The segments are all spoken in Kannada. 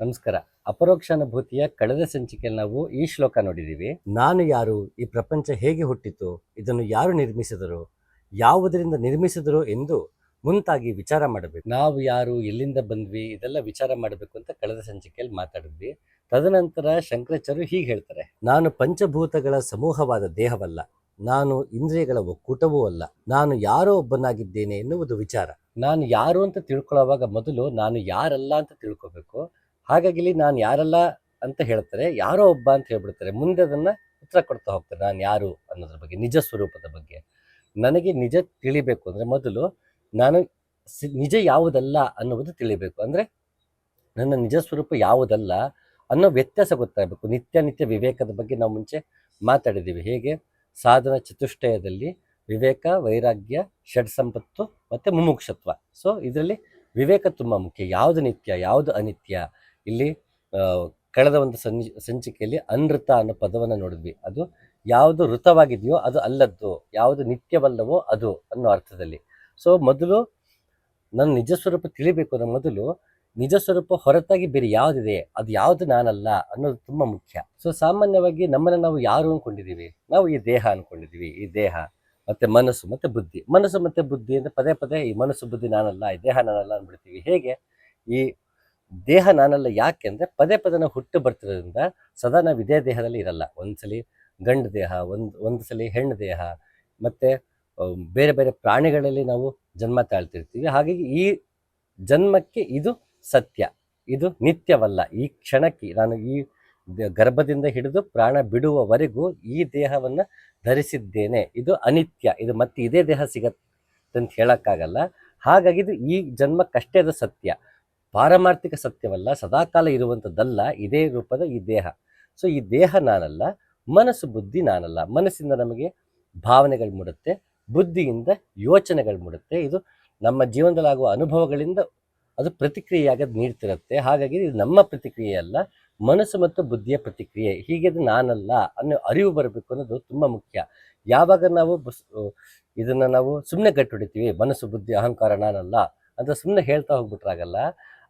ನಮಸ್ಕಾರ. ಅಪರೋಕ್ಷ ಅನುಭೂತಿಯ ಕಳೆದ ಸಂಚಿಕೆಯಲ್ಲಿ ನಾವು ಈ ಶ್ಲೋಕ ನೋಡಿದ್ದೀವಿ. ನಾನು ಯಾರು, ಈ ಪ್ರಪಂಚ ಹೇಗೆ ಹುಟ್ಟಿತು, ಇದನ್ನು ಯಾರು ನಿರ್ಮಿಸಿದರು, ಯಾವುದರಿಂದ ನಿರ್ಮಿಸಿದರು ಎಂದು ಮುಂತಾಗಿ ವಿಚಾರ ಮಾಡಬೇಕು. ನಾವು ಯಾರು, ಎಲ್ಲಿಂದ ಬಂದ್ವಿ, ಇದೆಲ್ಲ ವಿಚಾರ ಮಾಡಬೇಕು ಅಂತ ಕಳೆದ ಸಂಚಿಕೆಯಲ್ಲಿ ಮಾತಾಡಿದ್ವಿ. ತದನಂತರ ಶಂಕರಾಚಾರ್ಯರು ಹೀಗೆ ಹೇಳ್ತಾರೆ, ನಾನು ಪಂಚಭೂತಗಳ ಸಮೂಹವಾದ ದೇಹವಲ್ಲ, ನಾನು ಇಂದ್ರಿಯಗಳ ಒಕ್ಕೂಟವೂ ಅಲ್ಲ, ನಾನು ಯಾರೋ ಒಬ್ಬನಾಗಿದ್ದೇನೆ ಎನ್ನುವುದು ವಿಚಾರ. ನಾನು ಯಾರು ಅಂತ ತಿಳ್ಕೊಳ್ಳೋವಾಗ ಮೊದಲು ನಾನು ಯಾರಲ್ಲ ಅಂತ ತಿಳ್ಕೊಬೇಕು. ಹಾಗಾಗಿ ಇಲ್ಲಿ ನಾನು ಯಾರಲ್ಲ ಅಂತ ಹೇಳ್ತಾರೆ, ಯಾರೋ ಒಬ್ಬ ಅಂತ ಹೇಳ್ಬಿಡ್ತಾರೆ. ಮುಂದೆ ಅದನ್ನ ಉತ್ತರ ಕೊಡ್ತಾ ಹೋಗ್ತಾರೆ, ನಾನು ಯಾರು ಅನ್ನೋದ್ರ ಬಗ್ಗೆ, ನಿಜ ಸ್ವರೂಪದ ಬಗ್ಗೆ. ನನಗೆ ನಿಜ ತಿಳಿಬೇಕು ಅಂದ್ರೆ ಮೊದಲು ನಾನು ನಿಜ ಯಾವುದಲ್ಲ ಅನ್ನುವುದು ತಿಳಿಬೇಕು. ಅಂದ್ರೆ ನನ್ನ ನಿಜ ಸ್ವರೂಪ ಯಾವುದಲ್ಲ ಅನ್ನೋ ವ್ಯತ್ಯಾಸ ಗೊತ್ತಾಗಬೇಕು. ನಿತ್ಯ ವಿವೇಕದ ಬಗ್ಗೆ ನಾವು ಮುಂಚೆ ಮಾತಾಡಿದ್ದೀವಿ. ಹೇಗೆ ಸಾಧನ ಚತುಷ್ಟಯದಲ್ಲಿ ವಿವೇಕ, ವೈರಾಗ್ಯ, ಷಡ್ ಸಂಪತ್ತು ಮತ್ತೆ ಮುಮುಕ್ಷತ್ವ. ಸೊ ಇದರಲ್ಲಿ ವಿವೇಕ ತುಂಬಾ ಮುಖ್ಯ. ಯಾವುದು ನಿತ್ಯ, ಯಾವುದು ಅನಿತ್ಯ. ಇಲ್ಲಿ ಕಳೆದ ಒಂದು ಸಂಚಿಕೆಯಲ್ಲಿ ಅನೃತ ಅನ್ನೋ ಪದವನ್ನು ನೋಡಿದ್ವಿ. ಅದು ಯಾವುದು ಋತವಾಗಿದೆಯೋ ಅದು ಅಲ್ಲದ್ದು, ಯಾವುದು ನಿತ್ಯವಲ್ಲವೋ ಅದು ಅನ್ನೋ ಅರ್ಥದಲ್ಲಿ. ಸೊ ಮೊದಲು ನನ್ನ ನಿಜ ಸ್ವರೂಪ ತಿಳಿಬೇಕು ಅನ್ನೋ ಮೊದಲು ನಿಜ ಸ್ವರೂಪ ಹೊರತಾಗಿ ಬೇರೆ ಯಾವುದಿದೆ, ಅದು ಯಾವುದು ನಾನಲ್ಲ ಅನ್ನೋದು ತುಂಬಾ ಮುಖ್ಯ. ಸೊ ಸಾಮಾನ್ಯವಾಗಿ ನಮ್ಮನ್ನ ನಾವು ಯಾರು ಅನ್ಕೊಂಡಿದೀವಿ, ನಾವು ಈ ದೇಹ ಅನ್ಕೊಂಡಿದೀವಿ. ಈ ದೇಹ ಮತ್ತೆ ಮನಸ್ಸು ಮತ್ತೆ ಬುದ್ಧಿ. ಮನಸ್ಸು ಮತ್ತೆ ಬುದ್ಧಿ ಅಂದ್ರೆ ಪದೇ ಈ ಮನಸ್ಸು ಬುದ್ಧಿ ನಾನಲ್ಲ, ಈ ದೇಹ ನಾನಲ್ಲ ಅಂದ್ಬಿಡ್ತೀವಿ. ಹೇಗೆ ಈ ದೇಹ ನಾನಲ್ಲ ಯಾಕೆ ಅಂದ್ರೆ ಪದೇ ನಾವು ಹುಟ್ಟು ಬರ್ತಿರೋದ್ರಿಂದ ಸದಾ ನಾವು ಇದೇ ದೇಹದಲ್ಲಿ ಇರಲ್ಲ. ಒಂದ್ಸಲಿ ಗಂಡು ದೇಹ, ಒಂದು ಸಲ ಹೆಣ್ಣು ದೇಹ, ಮತ್ತೆ ಬೇರೆ ಪ್ರಾಣಿಗಳಲ್ಲಿ ನಾವು ಜನ್ಮ ತಾಳ್ತಿರ್ತೀವಿ. ಹಾಗಾಗಿ ಈ ಜನ್ಮಕ್ಕೆ ಇದು ಸತ್ಯ, ಇದು ನಿತ್ಯವಲ್ಲ. ಈ ಕ್ಷಣಕ್ಕೆ ನಾನು ಈ ಗರ್ಭದಿಂದ ಹಿಡಿದು ಪ್ರಾಣ ಬಿಡುವವರೆಗೂ ಈ ದೇಹವನ್ನ ಧರಿಸಿದ್ದೇನೆ, ಇದು ಅನಿತ್ಯ, ಇದು ಮತ್ತೆ ಇದೇ ದೇಹ ಸಿಗತ್ತೆ ಅಂತ ಹೇಳಕ್ಕಾಗಲ್ಲ. ಹಾಗಾಗಿ ಇದು ಈ ಜನ್ಮಕ್ಕಷ್ಟೇ ಅದು ಸತ್ಯ, ಪಾರಮಾರ್ಥಿಕ ಸತ್ಯವಲ್ಲ, ಸದಾಕಾಲ ಇರುವಂಥದ್ದಲ್ಲ ಇದೇ ರೂಪದ ಈ ದೇಹ. ಸೊ ಈ ದೇಹ ನಾನಲ್ಲ, ಮನಸ್ಸು ಬುದ್ಧಿ ನಾನಲ್ಲ. ಮನಸ್ಸಿಂದ ನಮಗೆ ಭಾವನೆಗಳು ಮೂಡುತ್ತೆ, ಬುದ್ಧಿಯಿಂದ ಯೋಚನೆಗಳು ಮೂಡುತ್ತೆ. ಇದು ನಮ್ಮ ಜೀವನದಲ್ಲಾಗುವ ಅನುಭವಗಳಿಂದ ಅದು ಪ್ರತಿಕ್ರಿಯೆಯಾಗಿ ನೀಡ್ತಿರುತ್ತೆ. ಹಾಗಾಗಿ ಇದು ನಮ್ಮ ಪ್ರತಿಕ್ರಿಯೆ ಅಲ್ಲ, ಮನಸ್ಸು ಮತ್ತು ಬುದ್ಧಿಯ ಪ್ರತಿಕ್ರಿಯೆ. ಹೀಗೆ ಅದು ನಾನಲ್ಲ ಅನ್ನೋ ಅರಿವು ಬರಬೇಕು ಅನ್ನೋದು ತುಂಬಾ ಮುಖ್ಯ. ಯಾವಾಗ ನಾವು ಇದನ್ನ ನಾವು ಸುಮ್ಮನೆ ಗಟ್ಟು ಹೊಡಿತೀವಿ, ಮನಸ್ಸು ಬುದ್ಧಿ ಅಹಂಕಾರ ನಾನಲ್ಲ ಅಂತ ಸುಮ್ಮನೆ ಹೇಳ್ತಾ ಹೋಗ್ಬಿಟ್ರಾಗಲ್ಲ.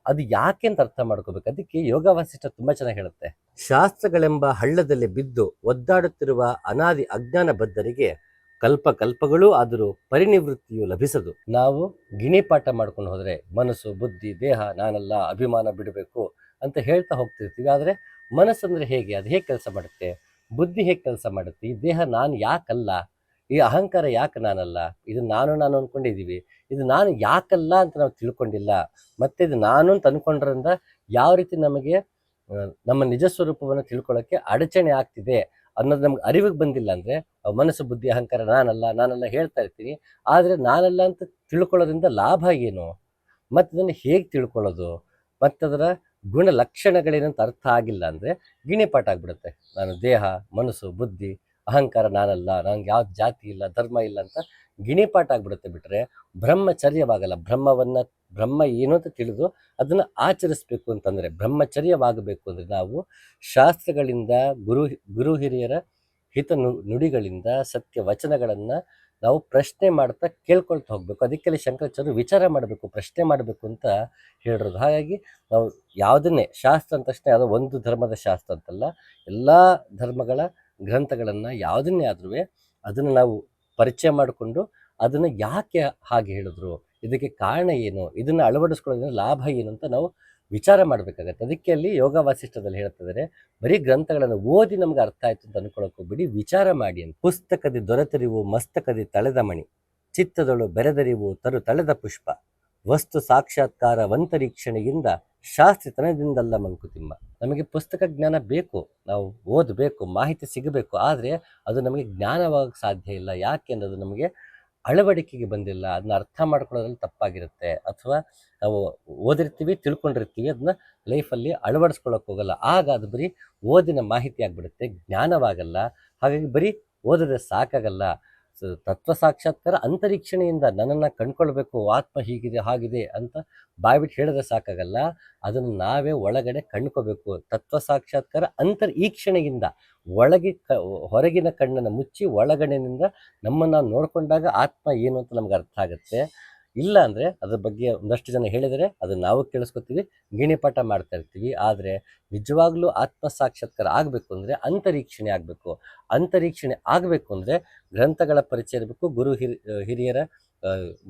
ಅದು ಯಾಕೆ ಅಂತ ಅರ್ಥ ಮಾಡ್ಕೋಬೇಕು. ಅದಕ್ಕೆ ಯೋಗ ವಾಸಿಷ್ಠ ತುಂಬಾ ಚೆನ್ನಾಗಿ ಹೇಳುತ್ತೆ, ಶಾಸ್ತ್ರಗಳೆಂಬ ಹಳ್ಳದಲ್ಲಿ ಬಿದ್ದು ಒದ್ದಾಡುತ್ತಿರುವ ಅನಾದಿ ಅಜ್ಞಾನ ಬದ್ಧರಿಗೆ ಕಲ್ಪಗಳೂ ಆದರೂ ಪರಿನಿವೃತ್ತಿಯು ಲಭಿಸದು. ನಾವು ಗಿಣಿಪಾಠ ಮಾಡ್ಕೊಂಡು ಹೋದ್ರೆ ಮನಸ್ಸು ಬುದ್ಧಿ ದೇಹ ನಾನಲ್ಲ, ಅಭಿಮಾನ ಬಿಡಬೇಕು ಅಂತ ಹೇಳ್ತಾ ಹೋಗ್ತಿರ್ತೀವಿ. ಆದ್ರೆ ಮನಸ್ಸಂದ್ರೆ ಹೇಗೆ, ಅದು ಹೇಗೆ ಕೆಲಸ ಮಾಡುತ್ತೆ, ಬುದ್ಧಿ ಹೇಗೆ ಕೆಲಸ ಮಾಡುತ್ತೆ, ಈ ದೇಹ ನಾನು ಯಾಕಲ್ಲ, ಈ ಅಹಂಕಾರ ಯಾಕೆ ನಾನಲ್ಲ, ಇದು ನಾನು ಅನ್ಕೊಂಡಿದೀವಿ, ಇದು ನಾನು ಯಾಕಲ್ಲ ಅಂತ ನಾವು ತಿಳ್ಕೊಂಡಿಲ್ಲ. ಮತ್ತೆ ಇದು ನಾನು ಅಂತ ಅನ್ಕೊಂಡ್ರಿಂದ ಯಾವ ರೀತಿ ನಮಗೆ ನಮ್ಮ ನಿಜ ಸ್ವರೂಪವನ್ನು ತಿಳ್ಕೊಳ್ಳೋಕೆ ಅಡಚಣೆ ಆಗ್ತಿದೆ ಅನ್ನೋದು ನಮ್ಗೆ ಅರಿವಿಗೆ ಬಂದಿಲ್ಲ ಅಂದ್ರೆ ಮನಸ್ಸು ಬುದ್ಧಿ ಅಹಂಕಾರ ನಾನಲ್ಲ ಹೇಳ್ತಾ ಇರ್ತೀನಿ. ಆದ್ರೆ ನಾನಲ್ಲ ಅಂತ ತಿಳ್ಕೊಳ್ಳೋದ್ರಿಂದ ಲಾಭ ಏನು, ಮತ್ತೆ ಅದನ್ನು ಹೇಗೆ ತಿಳ್ಕೊಳ್ಳೋದು, ಮತ್ತದರ ಗುಣ ಲಕ್ಷಣಗಳೇನಂತ ಅರ್ಥ ಆಗಿಲ್ಲ ಅಂದ್ರೆ ಗಿಣಿಪಾಠ ಆಗ್ಬಿಡುತ್ತೆ. ನಾನು ದೇಹ ಮನಸ್ಸು ಬುದ್ಧಿ ಅಹಂಕಾರ ನಾನಲ್ಲ, ನಂಗೆ ಯಾವ್ದು ಜಾತಿ ಇಲ್ಲ ಧರ್ಮ ಇಲ್ಲ ಅಂತ ಗಿಣಿಪಾಠ ಆಗ್ಬಿಡುತ್ತೆ. ಬಿಟ್ರೆ ಬ್ರಹ್ಮಚರ್ಯವಾಗಲ್ಲ. ಬ್ರಹ್ಮ ಏನು ಅಂತ ತಿಳಿದು ಅದನ್ನ ಆಚರಿಸ್ಬೇಕು ಅಂತಂದ್ರೆ, ಬ್ರಹ್ಮಚರ್ಯವಾಗಬೇಕು ಅಂದ್ರೆ ನಾವು ಶಾಸ್ತ್ರಗಳಿಂದ ಗುರು ಹಿರಿಯರ ಹಿತ ನುಡಿಗಳಿಂದ ಸತ್ಯ ವಚನಗಳನ್ನ ನಾವು ಪ್ರಶ್ನೆ ಮಾಡ್ತಾ ಕೇಳ್ಕೊಳ್ತಾ ಹೋಗ್ಬೇಕು. ಅದಕ್ಕೆಲ್ಲಿ ಶಂಕರಾಚಾರ್ಯರು ವಿಚಾರ ಮಾಡಬೇಕು, ಪ್ರಶ್ನೆ ಮಾಡಬೇಕು ಅಂತ ಹೇಳಿರೋದು. ಹಾಗಾಗಿ ನಾವು ಯಾವುದನ್ನೇ ಶಾಸ್ತ್ರ ಅಂತ ತಕ್ಷಣ ಯಾವುದೋ ಒಂದು ಧರ್ಮದ ಶಾಸ್ತ್ರ ಅಂತಲ್ಲ, ಎಲ್ಲಾ ಧರ್ಮಗಳ ಗ್ರಂಥಗಳನ್ನ ಯಾವುದನ್ನೇ ಆದ್ರೂ ಅದನ್ನ ನಾವು ಪರಿಚಯ ಮಾಡಿಕೊಂಡು ಅದನ್ನ ಯಾಕೆ ಹಾಗೆ ಹೇಳಿದ್ರು, ಇದಕ್ಕೆ ಕಾರಣ ಏನು, ಇದನ್ನ ಅಳವಡಿಸ್ಕೊಳ್ಳೋದ್ರಿಂದ ಲಾಭ ಏನು ಅಂತ ನಾವು ವಿಚಾರ ಮಾಡ್ಬೇಕಾಗತ್ತೆ. ಅದಕ್ಕೆ ಅಲ್ಲಿ ಯೋಗ ವಾಸಿಷ್ಠದಲ್ಲಿ ಹೇಳ್ತಿದ್ದಾರೆ, ಬರೀ ಗ್ರಂಥಗಳನ್ನು ಓದಿ ನಮ್ಗೆ ಅರ್ಥ ಆಯ್ತು ಅಂತ ಅನ್ಕೊಳಕ್ ಹೋಗ್ಬಿಡಿ, ವಿಚಾರ ಮಾಡಿ ಅಂತ. ಪುಸ್ತಕದಿ ದೊರೆತರಿವು ಮಸ್ತಕದಿ ತಳೆದ ಮಣಿ, ಚಿತ್ತದಳು ಬೆರೆದರಿವು ತಳೆದ ಪುಷ್ಪ, ವಸ್ತು ಸಾಕ್ಷಾತ್ಕಾರವಂತರೀಕ್ಷಣೆಯಿಂದ ಶಾಸ್ತ್ರಿತನದಿಂದಲ್ಲ ಮಂಕುತಿಮ್ಮ. ನಮಗೆ ಪುಸ್ತಕ ಜ್ಞಾನ ಬೇಕು, ನಾವು ಓದಬೇಕು, ಮಾಹಿತಿ ಸಿಗಬೇಕು, ಆದ್ರೆ ಅದು ನಮಗೆ ಜ್ಞಾನವಾಗಕ್ಕೆ ಸಾಧ್ಯ ಇಲ್ಲ. ಯಾಕೆ ಅನ್ನೋದು ನಮಗೆ ಅಳವಡಿಕೆಗೆ ಬಂದಿಲ್ಲ, ಅದನ್ನ ಅರ್ಥ ಮಾಡ್ಕೊಳ್ಳೋದ್ರಲ್ಲಿ ತಪ್ಪಾಗಿರುತ್ತೆ. ಅಥವಾ ನಾವು ಓದಿರ್ತೀವಿ, ತಿಳ್ಕೊಂಡಿರ್ತೀವಿ, ಅದನ್ನ ಲೈಫಲ್ಲಿ ಅಳವಡಿಸ್ಕೊಳ್ಳೋಕೆ ಹೋಗಲ್ಲ. ಆಗ ಅದು ಬರೀ ಓದಿನ ಮಾಹಿತಿ ಆಗ್ಬಿಡುತ್ತೆ, ಜ್ಞಾನವಾಗಲ್ಲ. ಹಾಗಾಗಿ ಬರೀ ಓದಿದ್ರೆ ಸಾಕಾಗಲ್ಲ. ತತ್ವ ಸಾಕ್ಷಾತ್ಕಾರ ಅಂತರೀಕ್ಷಣೆಯಿಂದ ನನ್ನನ್ನು ಕಂಡ್ಕೊಳ್ಬೇಕು, ಆತ್ಮ ಹೀಗಿದೆ ಹಾಗಿದೆ ಅಂತ ಬಾಯ್ಬಿಟ್ಟು ಹೇಳಿದ್ರೆ ಸಾಕಾಗಲ್ಲ, ಅದನ್ನು ನಾವೇ ಒಳಗಡೆ ಕಂಡ್ಕೋಬೇಕು. ತತ್ವ ಸಾಕ್ಷಾತ್ಕಾರ ಈಕ್ಷಣೆಯಿಂದ ಹೊರಗಿನ ಕಣ್ಣನ್ನು ಮುಚ್ಚಿ ಒಳಗಡೆಯಿಂದ ನಮ್ಮನ್ನು ನೋಡ್ಕೊಂಡಾಗ ಆತ್ಮ ಏನು ಅಂತ ನಮ್ಗೆ ಅರ್ಥ ಆಗುತ್ತೆ. ಇಲ್ಲ ಅಂದರೆ ಅದ್ರ ಬಗ್ಗೆ ಒಂದಷ್ಟು ಜನ ಹೇಳಿದರೆ ಅದನ್ನು ನಾವು ಕೇಳಿಸ್ಕೊತೀವಿ, ಗಿಣಿಪಾಠ ಮಾಡ್ತಾ ಇರ್ತೀವಿ. ಆದರೆ ನಿಜವಾಗ್ಲೂ ಆತ್ಮ ಸಾಕ್ಷಾತ್ಕಾರ ಆಗಬೇಕು ಅಂದರೆ ಅಂತರೀಕ್ಷಣೆ ಆಗಬೇಕು. ಅಂತರೀಕ್ಷಣೆ ಆಗಬೇಕು ಅಂದರೆ ಗ್ರಂಥಗಳ ಪರಿಚಯ ಇರಬೇಕು, ಹಿರಿಯರ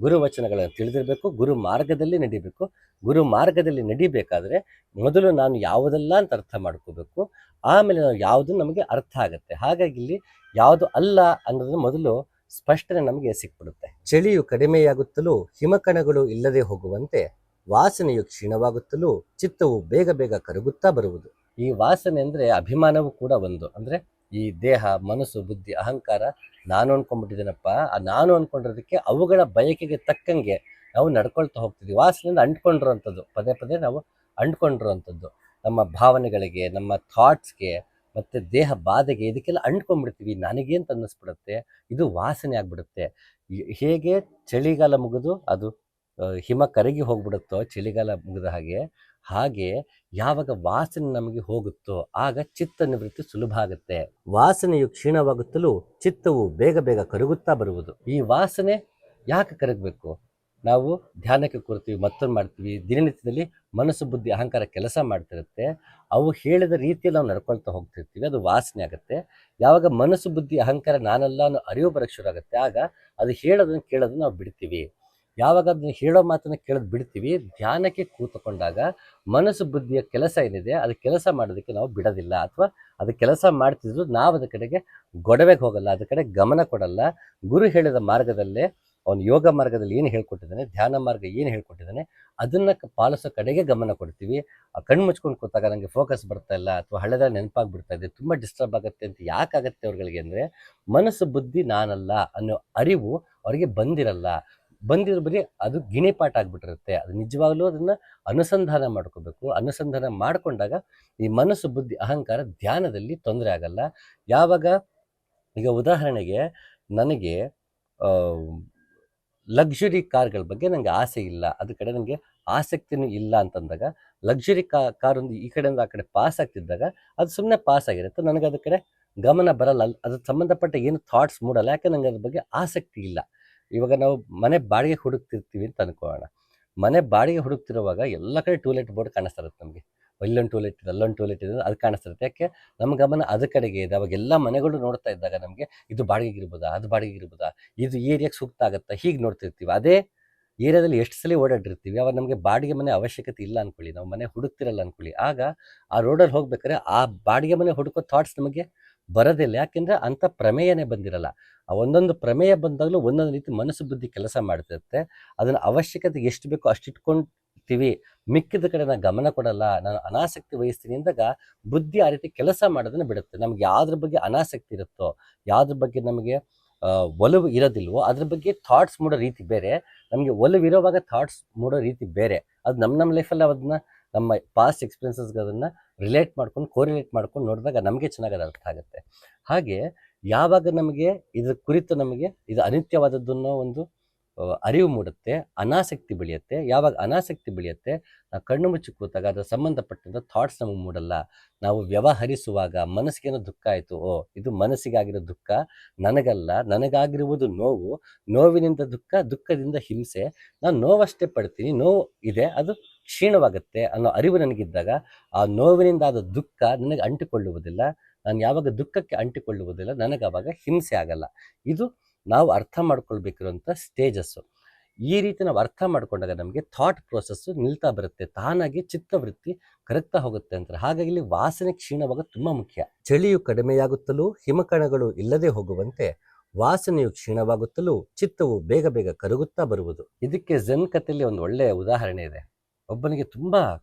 ಗುರುವಚನಗಳನ್ನು ತಿಳಿದಿರಬೇಕು, ಗುರು ಮಾರ್ಗದಲ್ಲಿ ನಡಿಬೇಕು. ಗುರು ಮಾರ್ಗದಲ್ಲಿ ನಡಿಬೇಕಾದ್ರೆ ಮೊದಲು ನಾನು ಯಾವುದಲ್ಲ ಅಂತ ಅರ್ಥ ಮಾಡ್ಕೋಬೇಕು, ಆಮೇಲೆ ನಾವು ಯಾವುದು ನಮಗೆ ಅರ್ಥ ಆಗುತ್ತೆ. ಹಾಗಾಗಿ ಇಲ್ಲಿ ಯಾವುದು ಅಲ್ಲ ಅನ್ನೋದನ್ನು ಮೊದಲು ಸ್ಪಷ್ಟನೆ ನಮಗೆ ಸಿಕ್ಬಿಡುತ್ತೆ. ಚಳಿಯು ಕಡಿಮೆಯಾಗುತ್ತಲೂ ಹಿಮಕಣಗಳು ಇಲ್ಲದೆ ಹೋಗುವಂತೆ ವಾಸನೆಯು ಕ್ಷೀಣವಾಗುತ್ತಲೂ ಚಿತ್ತವು ಬೇಗ ಬೇಗ ಕರಗುತ್ತಾ ಬರುವುದು. ಈ ವಾಸನೆ ಅಂದರೆ ಅಭಿಮಾನವೂ ಕೂಡ ಒಂದು. ಅಂದರೆ ಈ ದೇಹ, ಮನಸ್ಸು, ಬುದ್ಧಿ, ಅಹಂಕಾರ ನಾನು ಅನ್ಕೊಂಡ್ಬಿಟ್ಟಿದ್ದೀನಪ್ಪ, ಆ ನಾನು ಅನ್ಕೊಂಡಿರೋದಕ್ಕೆ ಅವುಗಳ ಬಯಕೆಗೆ ತಕ್ಕಂಗೆ ನಾವು ನಡ್ಕೊಳ್ತಾ ಹೋಗ್ತಿದ್ವಿ. ವಾಸನೆಯಿಂದ ಅಂಟ್ಕೊಂಡಿರೋವಂಥದ್ದು, ಪದೇ ಪದೇ ನಾವು ಅಂಟ್ಕೊಂಡಿರೋವಂಥದ್ದು ನಮ್ಮ ಭಾವನೆಗಳಿಗೆ, ನಮ್ಮ ಥಾಟ್ಸ್ಗೆ, ಮತ್ತು ದೇಹ ಬಾಧೆಗೆ, ಇದಕ್ಕೆಲ್ಲ ಅಂಟ್ಕೊಂಡ್ಬಿಡ್ತೀವಿ. ನನಗೇಂತ ಅನ್ನಿಸ್ಬಿಡುತ್ತೆ, ಇದು ವಾಸನೆ ಆಗ್ಬಿಡುತ್ತೆ. ಹೇಗೆ ಚಳಿಗಾಲ ಮುಗಿದು ಅದು ಹಿಮ ಕರಗಿ ಹೋಗ್ಬಿಡುತ್ತೋ ಚಳಿಗಾಲ ಮುಗಿದ ಹಾಗೆ ಯಾವಾಗ ವಾಸನೆ ನಮಗೆ ಹೋಗುತ್ತೋ ಆಗ ಚಿತ್ತ ನಿವೃತ್ತಿ ಸುಲಭ ಆಗುತ್ತೆ. ವಾಸನೆಯು ಕ್ಷೀಣವಾಗುತ್ತಲೂ ಚಿತ್ತವು ಬೇಗ ಬೇಗ ಕರಗುತ್ತಾ ಬರುವುದು. ಈ ವಾಸನೆ ಯಾಕೆ ಕರಗಬೇಕು? ನಾವು ಧ್ಯಾನಕ್ಕೆ ಕೂರ್ತೀವಿ, ಮತ್ತೊಂದು ಮಾಡ್ತೀವಿ, ದಿನನಿತ್ಯದಲ್ಲಿ ಮನಸ್ಸು, ಬುದ್ಧಿ, ಅಹಂಕಾರ ಕೆಲಸ ಮಾಡ್ತಿರುತ್ತೆ. ಅವು ಹೇಳಿದ ರೀತಿಯಲ್ಲಿ ನಾವು ನಡ್ಕೊಳ್ತಾ ಹೋಗ್ತಿರ್ತೀವಿ, ಅದು ವಾಸನೆ ಆಗುತ್ತೆ. ಯಾವಾಗ ಮನಸ್ಸು, ಬುದ್ಧಿ, ಅಹಂಕಾರ ನಾನಲ್ಲ ಅನ್ನೋ ಅರಿವು ಬರೋಕ್ಕೆ ಶುರು ಆಗುತ್ತೆ, ಆಗ ಅದು ಹೇಳೋದನ್ನು ಕೇಳೋದನ್ನು ನಾವು ಬಿಡ್ತೀವಿ. ಯಾವಾಗ ಅದನ್ನು ಹೇಳೋ ಮಾತನ್ನು ಕೇಳೋದು ಬಿಡ್ತೀವಿ, ಧ್ಯಾನಕ್ಕೆ ಕೂತ್ಕೊಂಡಾಗ ಮನಸ್ಸು, ಬುದ್ಧಿಯ ಕೆಲಸ ಏನಿದೆ ಅದು ಕೆಲಸ ಮಾಡೋದಕ್ಕೆ ನಾವು ಬಿಡೋದಿಲ್ಲ. ಅಥವಾ ಅದು ಕೆಲಸ ಮಾಡ್ತಿದ್ರು ನಾವು ಅದ್ರ ಕಡೆಗೆ ಗೊಡವೆಗೆ ಹೋಗಲ್ಲ, ಅದ್ರ ಕಡೆ ಗಮನ ಕೊಡಲ್ಲ. ಗುರು ಹೇಳಿದ ಮಾರ್ಗದಲ್ಲೇ, ಅವನು ಯೋಗ ಮಾರ್ಗದಲ್ಲಿ ಏನು ಹೇಳ್ಕೊಟ್ಟಿದ್ದಾನೆ, ಧ್ಯಾನ ಮಾರ್ಗ ಏನು ಹೇಳ್ಕೊಟ್ಟಿದ್ದಾನೆ, ಅದನ್ನು ಪಾಲಿಸೋ ಕಡೆಗೆ ಗಮನ ಕೊಡ್ತೀವಿ. ಆ ಕಣ್ಣು ಮುಚ್ಕೊಂಡು ಕೂತಾಗ ನನಗೆ ಫೋಕಸ್ ಬರ್ತಾ ಇಲ್ಲ, ಅಥವಾ ಹಳೆದ ನೆನಪಾಗ್ಬಿಡ್ತಾ ಇದೆ, ತುಂಬ ಡಿಸ್ಟರ್ಬ್ ಆಗುತ್ತೆ ಅಂತ ಯಾಕಾಗುತ್ತೆ ಅವ್ರಿಗೆ ಅಂದರೆ, ಮನಸ್ಸು, ಬುದ್ಧಿ ನಾನಲ್ಲ ಅನ್ನೋ ಅರಿವು ಅವರಿಗೆ ಬಂದಿರಲ್ಲ. ಬಂದಿರೋ ಬರೀ ಅದು ಗಿಣಿಪಾಠ ಆಗ್ಬಿಟ್ಟಿರುತ್ತೆ. ಅದು ನಿಜವಾಗ್ಲೂ ಅದನ್ನು ಅನುಸಂಧಾನ ಮಾಡ್ಕೋಬೇಕು. ಅನುಸಂಧಾನ ಮಾಡಿಕೊಂಡಾಗ ಈ ಮನಸ್ಸು, ಬುದ್ಧಿ, ಅಹಂಕಾರ ಧ್ಯಾನದಲ್ಲಿ ತೊಂದರೆ ಆಗಲ್ಲ. ಯಾವಾಗ ಈಗ ಉದಾಹರಣೆಗೆ ನನಗೆ ಲಕ್ಸುರಿ ಕಾರ್ಗಳ ಬಗ್ಗೆ ನನಗೆ ಆಸೆ ಇಲ್ಲ, ಅದ್ರ ಕಡೆ ನನಗೆ ಆಸಕ್ತಿನೂ ಇಲ್ಲ ಅಂತಂದಾಗ, ಲಕ್ಸುರಿ ಕಾರೊಂದು ಈ ಕಡೆಯಿಂದ ಆ ಕಡೆ ಪಾಸ್ ಆಗ್ತಿದ್ದಾಗ ಅದು ಸುಮ್ಮನೆ ಪಾಸ್ ಆಗಿರುತ್ತೆ, ನನಗೆ ಅದ್ರ ಕಡೆ ಗಮನ ಬರಲ್ಲ, ಅದ್ರ ಸಂಬಂಧಪಟ್ಟ ಏನು ಥಾಟ್ಸ್ ಮೂಡಲ್ಲ. ಯಾಕೆ ನನಗೆ ಅದ್ರ ಬಗ್ಗೆ ಆಸಕ್ತಿ ಇಲ್ಲ. ಇವಾಗ ನಾವು ಮನೆ ಬಾಡಿಗೆ ಹುಡುಕ್ತಿರ್ತೀವಿ ಅಂತ ಅನ್ಕೋಣ. ಮನೆ ಬಾಡಿಗೆ ಹುಡುಕ್ತಿರುವಾಗ ಎಲ್ಲ ಕಡೆ ಟೂಲೆಟ್ ಬೋರ್ಡ್ ಕಾಣಿಸ್ತಾ ಇರುತ್ತೆ ನಮಗೆ. ಇಲ್ಲೊಂದು ಟೂಲೆಟ್ ಇದೆ, ಅಲ್ಲೊಂದು ಟೂಲೆಟ್ ಇದೆ, ಅದು ಕಾಣಿಸ್ತಾ ಇರುತ್ತೆ. ಯಾಕೆ ನಮ್ಮ ಗಮನ ಅದ್ರ ಕಡೆಗೆ ಇದೆ. ಅವಾಗ ಎಲ್ಲ ಮನೆಗಳು ನೋಡ್ತಾ ಇದ್ದಾಗ ನಮಗೆ ಇದು ಬಾಡಿಗೆಗೆ ಇರ್ಬೋದಾ, ಅದು ಬಾಡಿಗೆಗೆ ಇರ್ಬೋದಾ, ಇದು ಏರಿಯಾಗೆ ಸೂಕ್ತ ಆಗುತ್ತಾ, ಹೀಗೆ ನೋಡ್ತಿರ್ತೀವಿ. ಅದೇ ಏರಿಯಾದಲ್ಲಿ ಎಷ್ಟು ಸಲ ಓಡಾಡಿರ್ತೀವಿ, ಅವಾಗ ನಮಗೆ ಬಾಡಿಗೆ ಮನೆ ಅವಶ್ಯಕತೆ ಇಲ್ಲ ಅಂದ್ಕೊಳ್ಳಿ, ನಾವು ಮನೆ ಹುಡುಕ್ತಿರಲ್ಲ ಅಂದ್ಕೊಳ್ಳಿ. ಆಗ ಆ ರೋಡಲ್ಲಿ ಹೋಗ್ಬೇಕಾದ್ರೆ ಆ ಬಾಡಿಗೆ ಮನೆ ಹುಡುಕೋ ಥಾಟ್ಸ್ ನಮಗೆ ಬರೋದಿಲ್ಲ. ಯಾಕೆಂದರೆ ಅಂಥ ಪ್ರಮೇಯನೇ ಬಂದಿರಲ್ಲ. ಆ ಒಂದೊಂದು ಪ್ರಮೇಯ ಬಂದಾಗಲೂ ಒಂದೊಂದು ರೀತಿ ಮನಸ್ಸು, ಬುದ್ಧಿ ಕೆಲಸ ಮಾಡ್ತಿರುತ್ತೆ. ಅದನ್ನು ಅವಶ್ಯಕತೆ ಎಷ್ಟು ಬೇಕೋ ಅಷ್ಟು ಇಟ್ಕೊಳ್ತೀವಿ, ಮಿಕ್ಕಿದ ಕಡೆ ನಾನು ಗಮನ ಕೊಡಲ್ಲ, ನಾನು ಅನಾಸಕ್ತಿ ವಹಿಸ್ತೀನಿ ಅಂದಾಗ ಬುದ್ಧಿ ಆ ರೀತಿ ಕೆಲಸ ಮಾಡೋದನ್ನು ಬಿಡುತ್ತೆ. ನಮ್ಗೆ ಯಾವುದ್ರ ಬಗ್ಗೆ ಅನಾಸಕ್ತಿ ಇರುತ್ತೋ, ಯಾವುದ್ರ ಬಗ್ಗೆ ನಮಗೆ ಒಲವು ಇರೋದಿಲ್ವೋ ಅದ್ರ ಬಗ್ಗೆ ಥಾಟ್ಸ್ ಮೂಡೋ ರೀತಿ ಬೇರೆ, ನಮಗೆ ಒಲವಿರೋವಾಗ ಥಾಟ್ಸ್ ಮೂಡೋ ರೀತಿ ಬೇರೆ. ಅದು ನಮ್ಮ ಲೈಫಲ್ಲಿ ಅದನ್ನ ನಮ್ಮ ಪಾಸ್ಟ್ ಎಕ್ಸ್ಪೀರಿಯನ್ಸಸ್ಗೆ ಅದನ್ನು ರಿಲೇಟ್ ಮಾಡ್ಕೊಂಡು, ಕೋರಿಲೇಟ್ ಮಾಡ್ಕೊಂಡು ನೋಡಿದಾಗ ನಮಗೆ ಚೆನ್ನಾಗಿ ಅದು ಅರ್ಥ ಆಗುತ್ತೆ. ಹಾಗೆ ಯಾವಾಗ ನಮಗೆ ಇದ್ರ ಕುರಿತು ನಮಗೆ ಇದು ಅನಿತ್ಯವಾದದ್ದನ್ನೋ ಒಂದು ಅರಿವು ಮೂಡುತ್ತೆ, ಅನಾಸಕ್ತಿ ಬೆಳೆಯುತ್ತೆ. ಯಾವಾಗ ಅನಾಸಕ್ತಿ ಬೆಳೆಯುತ್ತೆ, ನಾವು ಕಣ್ಣು ಮುಚ್ಚಿ ಕೂತಾಗ ಅದರ ಸಂಬಂಧಪಟ್ಟಂಥ ಥಾಟ್ಸ್ ನಮಗೆ ಮೂಡಲ್ಲ. ನಾವು ವ್ಯವಹರಿಸುವಾಗ ಮನಸ್ಸಿಗೇನೋ ದುಃಖ ಆಯಿತು, ಓ ಇದು ಮನಸ್ಸಿಗಾಗಿರೋ ದುಃಖ, ನನಗಲ್ಲ, ನನಗಾಗಿರುವುದು ನೋವು, ನೋವಿನಿಂದ ದುಃಖ, ದುಃಖದಿಂದ ಹಿಂಸೆ, ನಾನು ನೋವಷ್ಟೇ ಪಡ್ತೀನಿ, ನೋವು ಇದೆ, ಅದು ಕ್ಷೀಣವಾಗುತ್ತೆ ಅನ್ನೋ ಅರಿವು ನನಗಿದ್ದಾಗ ಆ ನೋವಿನಿಂದ ಆದ ದುಃಖ ನನಗೆ ಅಂಟಿಕೊಳ್ಳುವುದಿಲ್ಲ. ನಾನು ಯಾವಾಗ ದುಃಖಕ್ಕೆ ಅಂಟಿಕೊಳ್ಳುವುದಿಲ್ಲ, ನನಗೆ ಆವಾಗ ಹಿಂಸೆ ಆಗಲ್ಲ. ಇದು ನಾವು ಅರ್ಥ ಮಾಡ್ಕೊಳ್ಬೇಕಿರುವಂಥ ಸ್ಟೇಜಸ್ಸು. ಈ ರೀತಿ ನಾವು ಅರ್ಥ ಮಾಡ್ಕೊಂಡಾಗ ನಮಗೆ ಥಾಟ್ ಪ್ರೋಸೆಸ್ಸು ನಿಲ್ತಾ ಬರುತ್ತೆ, ತಾನಾಗಿ ಚಿತ್ತವೃತ್ತಿ ಕರಗ್ತಾ ಹೋಗುತ್ತೆ ಅಂತಾರೆ. ಹಾಗಾಗಿ ಇಲ್ಲಿ ವಾಸನೆ ಕ್ಷೀಣವಾಗೋದು ತುಂಬ ಮುಖ್ಯ. ಚಳಿಯು ಕಡಿಮೆಯಾಗುತ್ತಲೂ ಹಿಮಕಣಗಳು ಇಲ್ಲದೆ ಹೋಗುವಂತೆ ವಾಸನೆಯು ಕ್ಷೀಣವಾಗುತ್ತಲೂ ಚಿತ್ತವು ಬೇಗ ಬೇಗ ಕರಗುತ್ತಾ ಬರುವುದು. ಇದಕ್ಕೆ ಝೆನ್ ಕಥೆಯಲ್ಲಿ ಒಂದು ಒಳ್ಳೆಯ ಉದಾಹರಣೆ ಇದೆ. ಒಬ್ಬನಿಗೆ ತುಂಬ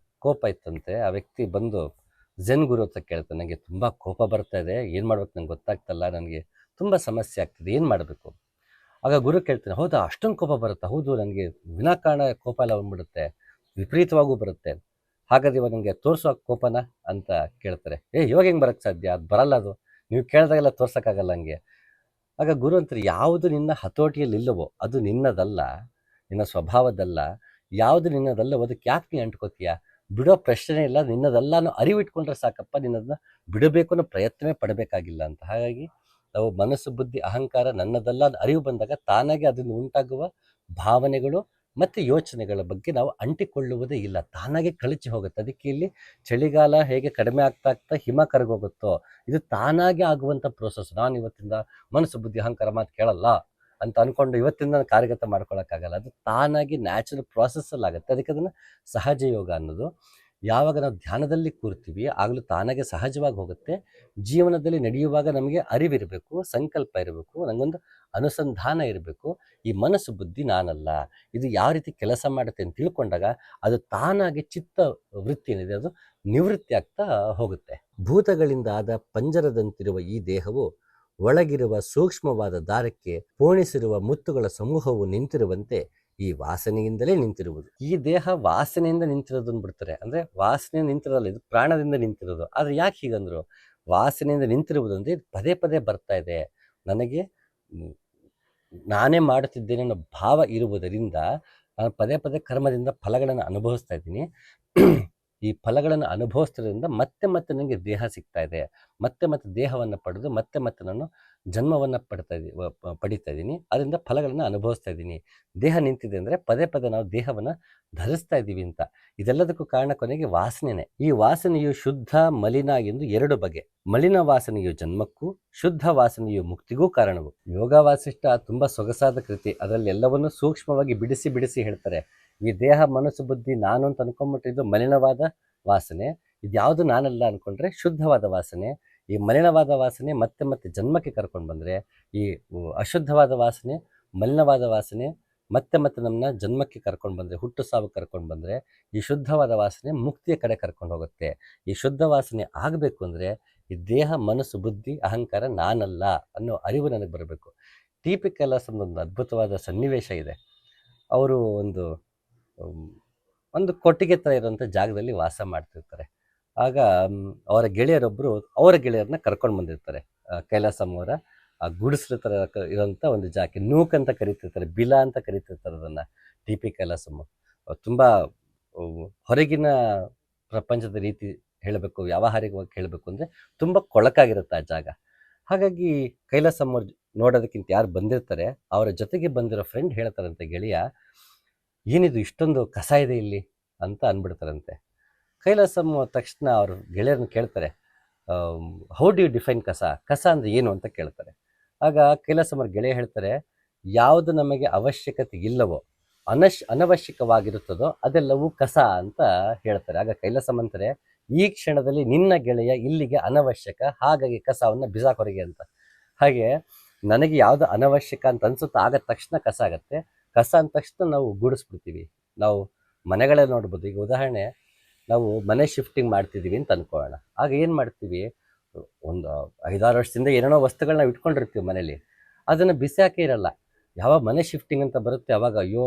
ಕೋಪ ಇತ್ತಂತೆ. ಆ ವ್ಯಕ್ತಿ ಬಂದು ಝೆನ್ ಗುರು ಅಂತ ಕೇಳ್ತಾನೆ, ನನಗೆ ತುಂಬ ಕೋಪ ಬರ್ತಾ ಇದೆ, ಏನು ಮಾಡ್ಬೇಕು ನಂಗೆ ಗೊತ್ತಾಗ್ತಲ್ಲ, ನನಗೆ ತುಂಬ ಸಮಸ್ಯೆ ಆಗ್ತಿದೆ, ಏನು ಮಾಡಬೇಕು? ಆಗ ಗುರು ಕೇಳ್ತಾನೆ, ಹೌದಾ ಅಷ್ಟೊಂದು ಕೋಪ ಬರುತ್ತಾ? ಹೌದು, ನನಗೆ ವಿನಾಕಾರಣ ಕೋಪ ಎಲ್ಲ ಬಂದ್ಬಿಡುತ್ತೆ, ವಿಪರೀತವಾಗೂ ಬರುತ್ತೆ. ಹಾಗಾದ್ರೆ ಇವಾಗ ನನಗೆ ತೋರಿಸೋ ಕೋಪನ ಅಂತ ಕೇಳ್ತಾರೆ. ಇವಾಗ ಹೆಂಗೆ ಬರೋಕ್ಕೆ ಸಾಧ್ಯ? ಅದು ಬರಲ್ಲ, ಅದು ನೀವು ಕೇಳಿದಾಗೆಲ್ಲ ತೋರ್ಸೋಕ್ಕಾಗಲ್ಲ ಹಂಗೆ. ಆಗ ಗುರು ಅಂತಾರೆ, ಯಾವುದು ನಿನ್ನ ಹತೋಟಿಯಲ್ಲಿ ಇಲ್ಲವೋ ಅದು ನಿನ್ನದಲ್ಲ, ನಿನ್ನ ಸ್ವಭಾವದಲ್ಲ. ಯಾವುದು ನಿನ್ನದಲ್ಲವೋ ಅದಕ್ಕೆ ಯಾಕೆ ನೀನು ಅಂಟ್ಕೋತೀಯ? ಬಿಡೋ ಪ್ರಶ್ನೆ ಇಲ್ಲ, ನಿನ್ನದಲ್ಲ ಅನ್ನೋ ಅರಿವಿಟ್ಕೊಂಡ್ರೆ ಸಾಕಪ್ಪ, ನಿನ್ನದನ್ನ ಬಿಡಬೇಕು ಅನ್ನೋ ಪ್ರಯತ್ನವೇ ಪಡಬೇಕಾಗಿಲ್ಲ ಅಂತ. ಹಾಗಾಗಿ ನಾವು ಮನಸ್ಸು, ಬುದ್ಧಿ, ಅಹಂಕಾರ ನನ್ನದಲ್ಲ ಅನ್ನೋ ಅರಿವು ಬಂದಾಗ ತಾನಾಗೆ ಅದನ್ನು ಉಂಟಾಗುವ ಭಾವನೆಗಳು, ಮತ್ತು ಯೋಚನೆಗಳ ಬಗ್ಗೆ ನಾವು ಅಂಟಿಕೊಳ್ಳುವುದೇ ಇಲ್ಲ, ತಾನಾಗೆ ಕಳಚಿ ಹೋಗುತ್ತೆ. ಅದಕ್ಕೆ ಇಲ್ಲಿ ಚಳಿಗಾಲ ಹೇಗೆ ಕಡಿಮೆ ಆಗ್ತಾ ಆಗ್ತಾ ಹಿಮ ಕರಗೋಗುತ್ತೋ, ಇದು ತಾನಾಗೆ ಆಗುವಂಥ ಪ್ರೋಸೆಸ್. ನಾನು ಇವತ್ತಿಂದ ಮನಸ್ಸು ಬುದ್ಧಿ ಅಹಂಕಾರ ಮಾತು ಕೇಳಲ್ಲ ಅಂತ ಅಂದ್ಕೊಂಡು ಇವತ್ತಿಂದ ಕಾರ್ಯಗತ ಮಾಡ್ಕೊಳಕ್ಕಾಗಲ್ಲ. ಅದು ತಾನಾಗಿ ನ್ಯಾಚುರಲ್ ಪ್ರಾಸೆಸ್ಸಲ್ಲಿ ಆಗುತ್ತೆ. ಅದಕ್ಕೆ ಅದನ್ನು ಸಹಜ ಯೋಗ ಅನ್ನೋದು. ಯಾವಾಗ ನಾವು ಧ್ಯಾನದಲ್ಲಿ ಕೂರ್ತೀವಿ ಆಗಲೂ ತಾನಾಗೆ ಸಹಜವಾಗಿ ಹೋಗುತ್ತೆ. ಜೀವನದಲ್ಲಿ ನಡೆಯುವಾಗ ನಮಗೆ ಅರಿವಿರಬೇಕು, ಸಂಕಲ್ಪ ಇರಬೇಕು, ನನಗೊಂದು ಅನುಸಂಧಾನ ಇರಬೇಕು. ಈ ಮನಸ್ಸು ಬುದ್ಧಿ ನಾನಲ್ಲ, ಇದು ಯಾವ ರೀತಿ ಕೆಲಸ ಮಾಡುತ್ತೆ ಅಂತ ತಿಳ್ಕೊಂಡಾಗ ಅದು ತಾನಾಗಿ ಚಿತ್ತ ವೃತ್ತಿ ಏನಿದೆ ಅದು ನಿವೃತ್ತಿ ಆಗ್ತಾ ಹೋಗುತ್ತೆ. ಭೂತಗಳಿಂದ ಆದ ಪಂಜರದಂತಿರುವ ಈ ದೇಹವು ಒಳಗಿರುವ ಸೂಕ್ಷ್ಮವಾದ ದಾರಕ್ಕೆ ಪೋಣಿಸಿರುವ ಮುತ್ತುಗಳ ಸಮೂಹವು ನಿಂತಿರುವಂತೆ ಈ ವಾಸನೆಯಿಂದಲೇ ನಿಂತಿರುವುದು. ಈ ದೇಹ ವಾಸನೆಯಿಂದ ನಿಂತಿರೋದನ್ನು ಬಿಡ್ತಾರೆ. ಅಂದ್ರೆ ವಾಸನೆಯಿಂದ ನಿಂತಿರೋಲ್ಲ, ಇದು ಪ್ರಾಣದಿಂದ ನಿಂತಿರೋದು. ಆದ್ರೆ ಯಾಕೆ ಹೀಗಂದ್ರು, ವಾಸನೆಯಿಂದ ನಿಂತಿರುವುದು ಅಂದ್ರೆ ಪದೇ ಪದೇ ಬರ್ತಾ ಇದೆ, ನನಗೆ ನಾನೇ ಮಾಡುತ್ತಿದ್ದೇನೆ ಅನ್ನೋ ಭಾವ ಇರುವುದರಿಂದ ನಾನು ಪದೇ ಪದೇ ಕರ್ಮದಿಂದ ಫಲಗಳನ್ನು ಅನುಭವಿಸ್ತಾ ಇದ್ದೀನಿ. ಈ ಫಲಗಳನ್ನು ಅನುಭವಿಸ್ತಿರೋದ್ರಿಂದ ಮತ್ತೆ ಮತ್ತೆ ನನಗೆ ದೇಹ ಸಿಗ್ತಾ ಇದೆ, ಮತ್ತೆ ಮತ್ತೆ ದೇಹವನ್ನು ಪಡೆದು ಮತ್ತೆ ಮತ್ತೆ ನಾನು ಜನ್ಮವನ್ನು ಪಡಿತಾ ಇದ್ದೀನಿ. ಅದರಿಂದ ಫಲಗಳನ್ನು ಅನುಭವಿಸ್ತಾ ಇದ್ದೀನಿ. ದೇಹ ನಿಂತಿದೆ ಅಂದರೆ ಪದೇ ಪದೇ ನಾವು ದೇಹವನ್ನು ಧರಿಸ್ತಾ ಇದ್ದೀವಿ ಅಂತ. ಇದೆಲ್ಲದಕ್ಕೂ ಕಾರಣ ಕೊನೆಗೆ ವಾಸನೆನೇ. ಈ ವಾಸನೆಯು ಶುದ್ಧ ಮಲಿನ ಎಂದು ಎರಡು ಬಗೆ. ಮಲಿನ ವಾಸನೆಯು ಜನ್ಮಕ್ಕೂ, ಶುದ್ಧ ವಾಸನೆಯು ಮುಕ್ತಿಗೂ ಕಾರಣವು. ಯೋಗ ವಾಸಿಷ್ಠ ತುಂಬ ಸೊಗಸಾದ ಕೃತಿ. ಅದರಲ್ಲಿ ಎಲ್ಲವನ್ನು ಸೂಕ್ಷ್ಮವಾಗಿ ಬಿಡಿಸಿ ಬಿಡಿಸಿ ಹೇಳ್ತಾರೆ. ಈ ದೇಹ ಮನಸ್ಸು ಬುದ್ಧಿ ನಾನು ಅಂತ ಅನ್ಕೊಂಡ್ಬಿಟ್ಟಿದ್ದು ಮಲಿನವಾದ ವಾಸನೆ, ಇದ್ಯಾವುದು ನಾನಲ್ಲ ಅನ್ಕೊಂಡ್ರೆ ಶುದ್ಧವಾದ ವಾಸನೆ. ಈ ಮಲಿನವಾದ ವಾಸನೆ ಮತ್ತೆ ಮತ್ತೆ ಜನ್ಮಕ್ಕೆ ಕರ್ಕೊಂಡು ಬಂದರೆ, ಈ ಅಶುದ್ಧವಾದ ವಾಸನೆ, ಮಲಿನವಾದ ವಾಸನೆ ಮತ್ತೆ ಮತ್ತೆ ನಮ್ಮನ್ನ ಜನ್ಮಕ್ಕೆ ಕರ್ಕೊಂಡು ಬಂದರೆ, ಹುಟ್ಟು ಸಾವು ಕರ್ಕೊಂಡು ಬಂದರೆ, ಈ ಶುದ್ಧವಾದ ವಾಸನೆ ಮುಕ್ತಿಯ ಕಡೆ ಕರ್ಕೊಂಡು ಹೋಗುತ್ತೆ. ಈ ಶುದ್ಧ ವಾಸನೆ ಆಗಬೇಕು ಅಂದರೆ ಈ ದೇಹ ಮನಸ್ಸು ಬುದ್ಧಿ ಅಹಂಕಾರ ನಾನಲ್ಲ ಅನ್ನೋ ಅರಿವು ನನಗೆ ಬರಬೇಕು. ಟಿ.ಪಿ. ಕೈಲಾಸ ಒಂದು ಅದ್ಭುತವಾದ ಸನ್ನಿವೇಶ ಇದೆ. ಅವರು ಒಂದು ಕೊಟ್ಟಿಗೆ ಥರ ಇರೋಂಥ ಜಾಗದಲ್ಲಿ ವಾಸ ಮಾಡ್ತಿರ್ತಾರೆ. ಆಗ ಅವರ ಗೆಳೆಯರೊಬ್ಬರು ಅವರ ಗೆಳೆಯರನ್ನ ಕರ್ಕೊಂಡು ಬಂದಿರ್ತಾರೆ. ಕೈಲಾಸಂ ಅವರ ಆ ಗುಡಿಸಲು ಥರ ಇರೋಂಥ ಒಂದು ಜಾಗಕ್ಕೆ, ನೂಕ್ ಅಂತ ಕರಿತಿರ್ತಾರೆ, ಬಿಲ ಅಂತ ಕರಿತಿರ್ತಾರೆ ಅದನ್ನು. ಟಿ.ಪಿ. ಕೈಲಾಸಂ ತುಂಬ ಹೊರಗಿನ ಪ್ರಪಂಚದ ರೀತಿ ಹೇಳಬೇಕು, ವ್ಯಾವಹಾರಿಕವಾಗಿ ಹೇಳಬೇಕು ಅಂದರೆ ತುಂಬ ಕೊಳಕಾಗಿರುತ್ತೆ ಆ ಜಾಗ. ಹಾಗಾಗಿ ಕೈಲಾಸಂ ಅವ್ರು ನೋಡೋದಕ್ಕಿಂತ ಯಾರು ಬಂದಿರ್ತಾರೆ ಅವರ ಜೊತೆಗೆ ಬಂದಿರೋ ಫ್ರೆಂಡ್ ಹೇಳ್ತಾರಂತೆ, ಗೆಳೆಯ ಏನಿದು ಇಷ್ಟೊಂದು ಕಸ ಇದೆ ಇಲ್ಲಿ ಅಂತ ಅಂದ್ಬಿಡ್ತಾರಂತೆ. ಕೈಲಾಸಂ ತಕ್ಷಣ ಅವ್ರ ಗೆಳೆಯರನ್ನ ಕೇಳ್ತಾರೆ, ಹೌ ಡು ಯು ಡಿಫೈನ್ ಕಸ, ಕಸ ಅಂದರೆ ಏನು ಅಂತ ಕೇಳ್ತಾರೆ. ಆಗ ಕೈಲಾಸಂ ಅವ್ರ ಗೆಳೆಯ ಹೇಳ್ತಾರೆ, ಯಾವುದು ನಮಗೆ ಅವಶ್ಯಕತೆ ಇಲ್ಲವೋ, ಅನವಶ್ಯಕವಾಗಿರುತ್ತದೋ ಅದೆಲ್ಲವೂ ಕಸ ಅಂತ ಹೇಳ್ತಾರೆ. ಆಗ ಕೈಲಾಸಂ ಅಂತಾರೆ, ಈ ಕ್ಷಣದಲ್ಲಿ ನಿನ್ನ ಗೆಳೆಯ ಇಲ್ಲಿಗೆ ಅನವಶ್ಯಕ, ಹಾಗಾಗಿ ಕಸವನ್ನು ಬಿಸಾಕ್ ಹೊರಗೆ ಅಂತ. ಹಾಗೆ ನನಗೆ ಯಾವುದು ಅನವಶ್ಯಕ ಅಂತ ಅನ್ಸುತ್ತೋ ಆಗ ತಕ್ಷಣ ಕಸ ಆಗುತ್ತೆ. ಕಸ ಅಂದ ತಕ್ಷಣ ನಾವು ಗೂಡಿಸ್ಬಿಡ್ತೀವಿ. ನಾವು ಮನೆಗಳಲ್ಲಿ ನೋಡ್ಬೋದು. ಈಗ ಉದಾಹರಣೆ, ನಾವು ಮನೆ ಶಿಫ್ಟಿಂಗ್ ಮಾಡ್ತಿದ್ದೀವಿ ಅಂತ ಅನ್ಕೊಳ್ಳೋಣ. ಆಗ ಏನು ಮಾಡ್ತೀವಿ, ಒಂದು 5-6 ವರ್ಷದಿಂದ ಏನೇನೋ ವಸ್ತುಗಳನ್ನ ನಾವು ಇಟ್ಕೊಂಡಿರ್ತೀವಿ ಮನೇಲಿ, ಅದನ್ನು ಬಿಸಾಕೇ ಇರಲ್ಲ. ಯಾವಾಗ ಮನೆ ಶಿಫ್ಟಿಂಗ್ ಅಂತ ಬರುತ್ತೆ ಅವಾಗ ಅಯ್ಯೋ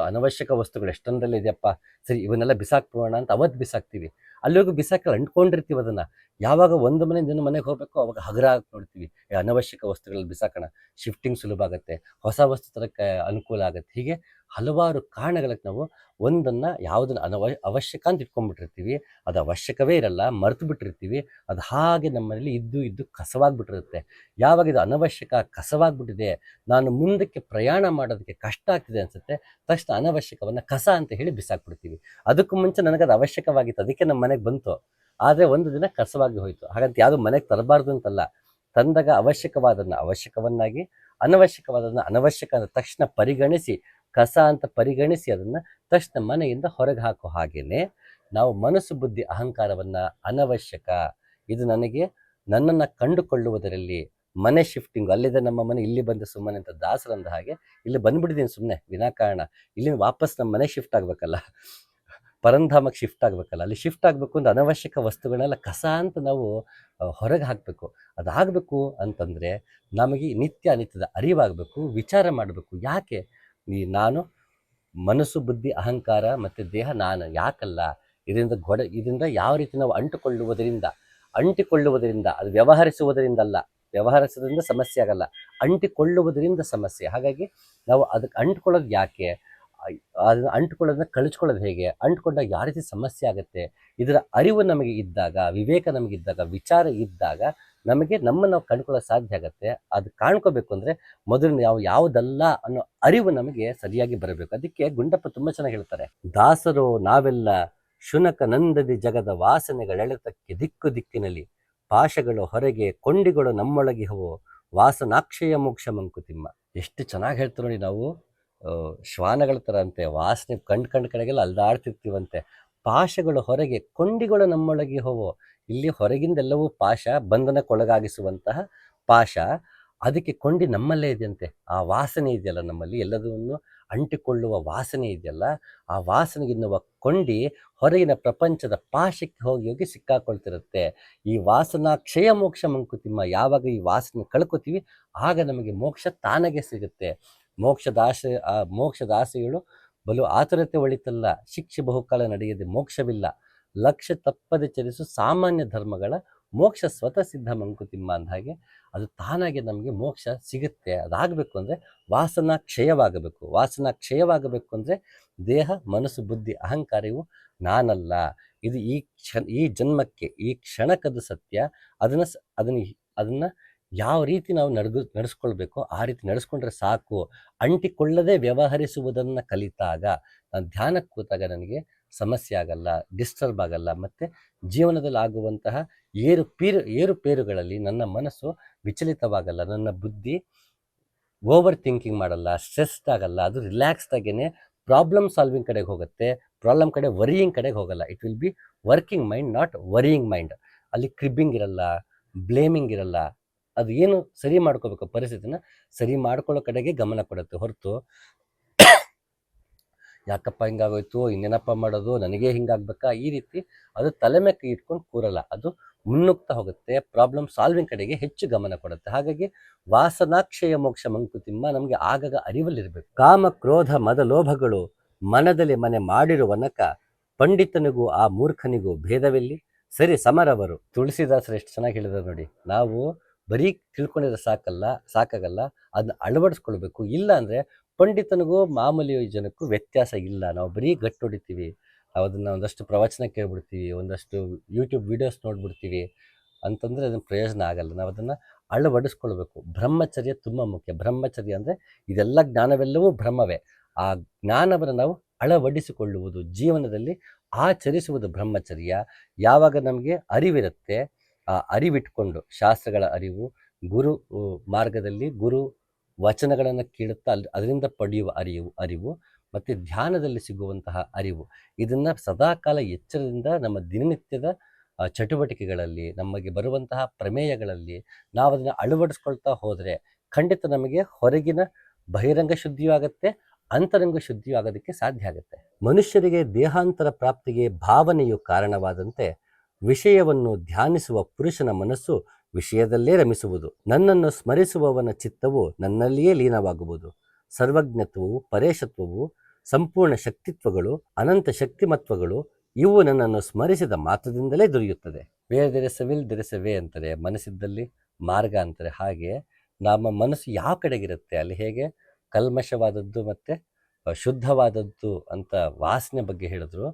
ಅನವಶ್ಯಕ ವಸ್ತುಗಳು ಎಷ್ಟೊಂದೆಲ್ಲ ಇದೆಯಪ್ಪ, ಸರಿ ಇವನ್ನೆಲ್ಲ ಬಿಸಾಕ್ಬೋಣ ಅಂತ ಅವತ್ತು ಬಿಸಾಕ್ತೀವಿ. ಅಲ್ಲಿವರೆಗೂ ಬಿಸಾಕಲ್ಲ, ಅಂಟ್ಕೊಂಡಿರ್ತೀವಿ ಅದನ್ನು. ಯಾವಾಗ ಒಂದು ಮನೆಯಿಂದ ಇನ್ನೊಂದು ಮನೆಗೆ ಹೋಗಬೇಕು ಅವಾಗ ಹಗುರ ಆಗಿ ನೋಡ್ತೀವಿ, ಅನವಶ್ಯಕ ವಸ್ತುಗಳಲ್ಲಿ ಬಿಸಾಕೋಣ, ಶಿಫ್ಟಿಂಗ್ ಸುಲಭ ಆಗುತ್ತೆ, ಹೊಸ ವಸ್ತು ತರಕ್ಕೆ ಅನುಕೂಲ ಆಗುತ್ತೆ. ಹೀಗೆ ಹಲವಾರು ಕಾರಣಗಳಿಗೆ ನಾವು ಒಂದನ್ನು ಯಾವುದನ್ನು ಅವಶ್ಯಕ ಅಂತ ಇಟ್ಕೊಂಡ್ಬಿಟ್ಟಿರ್ತೀವಿ, ಅದು ಅವಶ್ಯಕವೇ ಇರಲ್ಲ, ಮರೆತು ಬಿಟ್ಟಿರ್ತೀವಿ. ಅದು ಹಾಗೆ ನಮ್ಮಲ್ಲಿ ಇದ್ದು ಕಸವಾಗಿಬಿಟ್ಟಿರುತ್ತೆ. ಯಾವಾಗ ಇದು ಅನವಶ್ಯಕ ಕಸವಾಗಿಬಿಟ್ಟಿದೆ, ನಾನು ಮುಂದಕ್ಕೆ ಪ್ರಯಾಣ ಮಾಡೋದಕ್ಕೆ ಕಷ್ಟ ಆಗ್ತಿದೆ ಅನಿಸುತ್ತೆ, ತಕ್ಷಣ ಅನವಶ್ಯಕವನ್ನು ಕಸ ಅಂತ ಹೇಳಿ ಬಿಸಾಕ್ಬಿಡ್ತೀವಿ. ಅದಕ್ಕೂ ಮುಂಚೆ ನನಗದು ಅವಶ್ಯಕವಾಗಿತ್ತು, ಅದಕ್ಕೆ ನಮ್ಮ ಮನೆಗೆ ಬಂತು. ಆದರೆ ಒಂದು ದಿನ ಕಸವಾಗಿ ಹೋಯಿತು. ಹಾಗಂತ ಯಾವುದು ಮನೆಗೆ ತರಬಾರ್ದು ಅಂತಲ್ಲ, ತಂದಾಗ ಅವಶ್ಯಕವಾದನ್ನು ಅವಶ್ಯಕವನ್ನಾಗಿ, ಅನವಶ್ಯಕವಾದನ್ನು ಅನವಶ್ಯಕ ಅಂತ ತಕ್ಷಣ ಪರಿಗಣಿಸಿ, ಕಸ ಅಂತ ಪರಿಗಣಿಸಿ ಅದನ್ನು ತಕ್ಷಣ ಮನೆಯಿಂದ ಹೊರಗೆ ಹಾಕೋ ಹಾಗೇನೆ ನಾವು ಮನಸ್ಸು ಬುದ್ಧಿ ಅಹಂಕಾರವನ್ನು ಅನವಶ್ಯಕ, ಇದು ನನಗೆ ನನ್ನನ್ನು ಕಂಡುಕೊಳ್ಳುವುದರಲ್ಲಿ, ಮನೆ ಶಿಫ್ಟಿಂಗ್ ಅಲ್ಲಿದೆ ನಮ್ಮ ಮನೆ, ಇಲ್ಲಿ ಬಂದು ಸುಮ್ಮನೆ ಅಂತ ದಾಸರಂದ ಹಾಗೆ ಇಲ್ಲಿ ಬಂದ್ಬಿಟ್ಟಿದ್ದೀನಿ ಸುಮ್ಮನೆ ವಿನಾಕಾರಣ. ಇಲ್ಲಿಂದ ವಾಪಸ್ ನಮ್ಮ ಮನೆ ಶಿಫ್ಟ್ ಆಗಬೇಕಲ್ಲ, ಪರಂಧಾಮಕ್ಕೆ ಶಿಫ್ಟ್ ಆಗಬೇಕಲ್ಲ, ಅಲ್ಲಿ ಶಿಫ್ಟ್ ಆಗಬೇಕು ಅಂದ್ರೆ ಅನವಶ್ಯಕ ವಸ್ತುಗಳನ್ನೆಲ್ಲ ಕಸ ಅಂತ ನಾವು ಹೊರಗೆ ಹಾಕಬೇಕು. ಅದಾಗಬೇಕು ಅಂತಂದರೆ ನಮಗೆ ನಿತ್ಯ ಅನಿತ್ಯದ ಅರಿವಾಗಬೇಕು, ವಿಚಾರ ಮಾಡಬೇಕು. ಯಾಕೆ ನಾನು ಮನಸ್ಸು ಬುದ್ಧಿ ಅಹಂಕಾರ ಮತ್ತು ದೇಹ ನಾನು ಯಾಕಲ್ಲ, ಇದರಿಂದ ಯಾವ ರೀತಿ ನಾವು ಅಂಟಿಕೊಳ್ಳುವುದರಿಂದ ಅದು ವ್ಯವಹರಿಸುವುದರಿಂದ ಅಲ್ಲ, ವ್ಯವಹರಿಸೋದ್ರಿಂದ ಸಮಸ್ಯೆ ಆಗಲ್ಲ, ಅಂಟಿಕೊಳ್ಳುವುದರಿಂದ ಸಮಸ್ಯೆ. ಹಾಗಾಗಿ ನಾವು ಅದಕ್ಕೆ ಅಂಟ್ಕೊಳ್ಳೋದು ಯಾಕೆ, ಅದನ್ನು ಅಂಟ್ಕೊಳ್ಳೋದನ್ನ ಕಳಿಸ್ಕೊಳ್ಳೋದು ಹೇಗೆ, ಅಂಟ್ಕೊಂಡಾಗ ಯಾವ ರೀತಿ ಸಮಸ್ಯೆ ಆಗುತ್ತೆ, ಇದರ ಅರಿವು ನಮಗೆ ಇದ್ದಾಗ, ವಿವೇಕ ನಮಗಿದ್ದಾಗ, ವಿಚಾರ ಇದ್ದಾಗ ನಮಗೆ ನಾವು ಕಂಡುಕೊಳ್ಳೋಕೆ ಸಾಧ್ಯ ಆಗತ್ತೆ. ಅದು ಕಾಣ್ಕೋಬೇಕು ಅಂದರೆ ಮೊದಲು ನಾವು ಯಾವುದಲ್ಲ ಅನ್ನೋ ಅರಿವು ನಮಗೆ ಸರಿಯಾಗಿ ಬರಬೇಕು. ಅದಕ್ಕೆ ಗುಂಡಪ್ಪ ತುಂಬ ಚೆನ್ನಾಗಿ ಹೇಳ್ತಾರೆ, ದಾಸರು ನಾವೆಲ್ಲ ಶುನಕ ನಂದದಿ ಜಗದ ವಾಸನೆಗಳೆಳೆತಕ್ಕೆ ದಿಕ್ಕು ದಿಕ್ಕಿನಲ್ಲಿ ಪಾಶಗಳು ಹೊರಗೆ ಕೊಂಡಿಗಳು ನಮ್ಮೊಳಗೆ ಹೋ ವಾಸನಾಕ್ಷಯ ಮೋಕ್ಷ ಮಂಕುತಿಮ್ಮ. ಎಷ್ಟು ಚೆನ್ನಾಗಿ ಹೇಳ್ತಾರೆ ನೋಡಿ. ನಾವು ಶ್ವಾನಗಳ ಥರ ಅಂತೆ ವಾಸನೆ ಕಂಡು ಕಡೆಗೆಲ್ಲ ಅಲ್ದಾಡ್ತಿರ್ತೀವಂತೆ. ಪಾಶಗಳು ಹೊರಗೆ ಕೊಂಡಿಗಳು ನಮ್ಮೊಳಗೆ ಹೋವೋ. ಇಲ್ಲಿ ಹೊರಗಿಂದೆಲ್ಲವೂ ಪಾಶ, ಬಂಧನಕ್ಕೊಳಗಾಗಿಸುವಂತಹ ಪಾಶ. ಅದಕ್ಕೆ ಕೊಂಡಿ ನಮ್ಮಲ್ಲೇ ಇದೆಯಂತೆ. ಆ ವಾಸನೆ ಇದೆಯಲ್ಲ ನಮ್ಮಲ್ಲಿ, ಎಲ್ಲದನ್ನು ಅಂಟಿಕೊಳ್ಳುವ ವಾಸನೆ ಇದೆಯಲ್ಲ, ಆ ವಾಸನೆಗೆನ್ನುವ ಕೊಂಡಿ ಹೊರಗಿನ ಪ್ರಪಂಚದ ಪಾಶಕ್ಕೆ ಹೋಗಿ ಹೋಗಿ ಸಿಕ್ಕಾಕೊಳ್ತಿರುತ್ತೆ. ಈ ವಾಸನಾ ಕ್ಷಯ ಮೋಕ್ಷ ಮಂಕುತಿಮ್ಮ. ಯಾವಾಗ ಈ ವಾಸನೆ ಕಳ್ಕೊತೀವಿ ಆಗ ನಮಗೆ ಮೋಕ್ಷ ತಾನಾಗೆ ಸಿಗುತ್ತೆ. ಮೋಕ್ಷದ ಆಸೆಗಳು ಬಲು ಆತುರತೆ ಒಳಿತಲ್ಲ, ಶಿಕ್ಷೆ ಬಹುಕಾಲ ನಡೆಯದೆ ಮೋಕ್ಷವಿಲ್ಲ, ಲಕ್ಷ್ಯ ತಪ್ಪದೆ ಚರಿಸು ಸಾಮಾನ್ಯ ಧರ್ಮಗಳ ಮೋಕ್ಷ ಸ್ವತಃ ಸಿದ್ಧ ಮಂಕುತಿಮ್ಮ. ಅಂದ ಹಾಗೆ ಅದು ತಾನಾಗೆ ನಮಗೆ ಮೋಕ್ಷ ಸಿಗುತ್ತೆ. ಅದಾಗಬೇಕು ಅಂದರೆ ವಾಸನಾ ಕ್ಷಯವಾಗಬೇಕು ಅಂದರೆ ದೇಹ, ಮನಸ್ಸು, ಬುದ್ಧಿ, ಅಹಂಕಾರವು ನಾನಲ್ಲ, ಇದು ಈ ಜನ್ಮಕ್ಕೆ ಈ ಕ್ಷಣಕ್ಕದು ಸತ್ಯ. ಅದನ್ನು ಯಾವ ರೀತಿ ನಾವು ನಡೆಸ್ಕೊಳ್ಬೇಕೋ ಆ ರೀತಿ ನಡೆಸ್ಕೊಂಡ್ರೆ ಸಾಕು. ಅಂಟಿಕೊಳ್ಳದೆ ವ್ಯವಹರಿಸುವುದನ್ನು ಕಲಿತಾಗ, ನಾನು ಧ್ಯಾನಕ್ಕೆ ಕೂತಾಗ ನನಗೆ ಸಮಸ್ಯೆ ಆಗಲ್ಲ, ಡಿಸ್ಟರ್ಬ್ ಆಗಲ್ಲ. ಮತ್ತು ಜೀವನದಲ್ಲಿ ಆಗುವಂತಹ ಏರುಪೇರುಗಳಲ್ಲಿ ನನ್ನ ಮನಸ್ಸು ವಿಚಲಿತವಾಗಲ್ಲ, ನನ್ನ ಬುದ್ಧಿ ಓವರ್ ಥಿಂಕಿಂಗ್ ಮಾಡಲ್ಲ, ಸ್ಟ್ರೆಸ್ಡ್ ಆಗಲ್ಲ. ಅದು ರಿಲ್ಯಾಕ್ಸ್ಡ್ ಆಗೇನೆ ಪ್ರಾಬ್ಲಮ್ ಸಾಲ್ವಿಂಗ್ ಕಡೆಗೆ ಹೋಗುತ್ತೆ, ಪ್ರಾಬ್ಲಮ್ ಕಡೆ ವರಿಯಿಂಗ್ ಕಡೆಗೆ ಹೋಗಲ್ಲ. It will be working mind, not varying mind. ಅಲ್ಲಿ ಕ್ರಿಬ್ಬಿಂಗ್ ಇರಲ್ಲ, ಬ್ಲೇಮಿಂಗ್ ಇರಲ್ಲ. ಅದು ಏನು ಸರಿ ಮಾಡ್ಕೋಬೇಕು, ಪರಿಸ್ಥಿತಿನ ಸರಿ ಮಾಡ್ಕೊಳ್ಳೋ ಕಡೆಗೆ ಗಮನ ಕೊಡುತ್ತೆ ಹೊರತು ಯಾಕಪ್ಪ ಹಿಂಗಾಗೋಯ್ತು, ಇನ್ನೇನಪ್ಪ ಮಾಡೋದು, ನನಗೆ ಹಿಂಗಾಗ್ಬೇಕಾ, ಈ ರೀತಿ ಅದು ತಲೆ ಮೇಲೆ ಇಟ್ಕೊಂಡು ಕೂರಲ್ಲ. ಅದು ಮುನ್ನುಗ್ತಾ ಹೋಗುತ್ತೆ, ಪ್ರಾಬ್ಲಮ್ ಸಾಲ್ವಿಂಗ್ ಕಡೆಗೆ ಹೆಚ್ಚು ಗಮನ ಕೊಡುತ್ತೆ. ಹಾಗಾಗಿ ವಾಸನಾಕ್ಷಯ ಮೋಕ್ಷ ಮಂಕುತಿಮ್ಮ ನಮಗೆ ಆಗಾಗ ಅರಿವಲ್ಲಿರಬೇಕು. ಕಾಮ ಕ್ರೋಧ ಮದ ಲೋಭಗಳು ಮನದಲ್ಲಿ ಮನೆ ಮಾಡಿರುವನಕ ಪಂಡಿತನಿಗೂ ಆ ಮೂರ್ಖನಿಗೂ ಭೇದವೆಲ್ಲಿ, ಸರಿ ಸಮರವರು. ತುಳಸಿದಾಸರು ಎಷ್ಟು ಚೆನ್ನಾಗಿ ಹೇಳಿದ್ರು ನೋಡಿ. ನಾವು ಬರೀ ತಿಳ್ಕೊಂಡಿದ್ರೆ ಸಾಕಾಗಲ್ಲ, ಅದನ್ನ ಅಳವಡಿಸ್ಕೊಳ್ಬೇಕು. ಇಲ್ಲ ಅಂದರೆ ಪಂಡಿತನಿಗೂ ಮಾಮೂಲಿ ಜನಕ್ಕೂ ವ್ಯತ್ಯಾಸ ಇಲ್ಲ. ನಾವು ಬರೀ ಗಟ್ಟು ಹೊಡಿತೀವಿ, ನಾವು ಅದನ್ನು ಒಂದಷ್ಟು ಪ್ರವಚನ ಕೇಳ್ಬಿಡ್ತೀವಿ, ಒಂದಷ್ಟು ಯೂಟ್ಯೂಬ್ ವಿಡಿಯೋಸ್ ನೋಡ್ಬಿಡ್ತೀವಿ ಅಂತಂದರೆ ಅದನ್ನು ಪ್ರಯೋಜನ ಆಗಲ್ಲ. ನಾವು ಅದನ್ನು ಅಳವಡಿಸ್ಕೊಳ್ಬೇಕು. ಬ್ರಹ್ಮಚರ್ಯ ತುಂಬ ಮುಖ್ಯ. ಬ್ರಹ್ಮಚರ್ಯ ಅಂದರೆ ಇದೆಲ್ಲ ಜ್ಞಾನವೆಲ್ಲವೂ ಬ್ರಹ್ಮವೇ. ಆ ಜ್ಞಾನವನ್ನು ನಾವು ಅಳವಡಿಸಿಕೊಳ್ಳುವುದು, ಜೀವನದಲ್ಲಿ ಆಚರಿಸುವುದು ಬ್ರಹ್ಮಚರ್ಯ. ಯಾವಾಗ ನಮಗೆ ಅರಿವಿರುತ್ತೆ, ಆ ಅರಿವಿಟ್ಕೊಂಡು ಶಾಸ್ತ್ರಗಳ ಅರಿವು, ಗುರು ಮಾರ್ಗದಲ್ಲಿ ಗುರು ವಚನಗಳನ್ನು ಕೇಳುತ್ತಾ ಅದರಿಂದ ಪಡೆಯುವ ಅರಿವು ಮತ್ತು ಧ್ಯಾನದಲ್ಲಿ ಸಿಗುವಂತಹ ಅರಿವು, ಇದನ್ನು ಸದಾಕಾಲ ಎಚ್ಚರದಿಂದ ನಮ್ಮ ದಿನನಿತ್ಯದ ಚಟುವಟಿಕೆಗಳಲ್ಲಿ, ನಮಗೆ ಬರುವಂತಹ ಪ್ರಮೇಯಗಳಲ್ಲಿ ನಾವು ಅದನ್ನು ಅಳವಡಿಸ್ಕೊಳ್ತಾ ಹೋದರೆ ಖಂಡಿತ ನಮಗೆ ಹೊರಗಿನ ಬಹಿರಂಗ ಶುದ್ಧಿಯೂ ಆಗುತ್ತೆ, ಅಂತರಂಗ ಶುದ್ಧಿಯೂ ಆಗೋದಕ್ಕೆ ಸಾಧ್ಯ ಆಗುತ್ತೆ. ಮನುಷ್ಯರಿಗೆ ದೇಹಾಂತರ ಪ್ರಾಪ್ತಿಗೆ ಭಾವನೆಯು ಕಾರಣವಾದಂತೆ ವಿಷಯವನ್ನು ಧ್ಯಾನಿಸುವ ಪುರುಷನ ಮನಸ್ಸು ವಿಷಯದಲ್ಲೇ ರಮಿಸುವುದು. ನನ್ನನ್ನು ಸ್ಮರಿಸುವವನ ಚಿತ್ತವು ನನ್ನಲ್ಲಿಯೇ ಲೀನವಾಗುವುದು. ಸರ್ವಜ್ಞತ್ವವು, ಪರೇಶತ್ವವು, ಸಂಪೂರ್ಣ ಶಕ್ತಿತ್ವಗಳು, ಅನಂತ ಶಕ್ತಿಮತ್ವಗಳು ಇವು ನನ್ನನ್ನು ಸ್ಮರಿಸಿದ ಮಾತ್ರದಿಂದಲೇ ದೊರೆಯುತ್ತದೆ. Where there is A will there is A way ಅಂತಾರೆ, ಮನಸ್ಸಿದ್ದಲ್ಲಿ ಮಾರ್ಗ ಅಂತಾರೆ. ಹಾಗೆ ನಮ್ಮ ಮನಸ್ಸು ಯಾವ ಕಡೆಗಿರುತ್ತೆ ಅಲ್ಲಿ ಹೇಗೆ ಕಲ್ಮಶವಾದದ್ದು ಮತ್ತು ಶುದ್ಧವಾದದ್ದು ಅಂತ ವಾಸನೆ ಬಗ್ಗೆ ಹೇಳಿದ್ರು,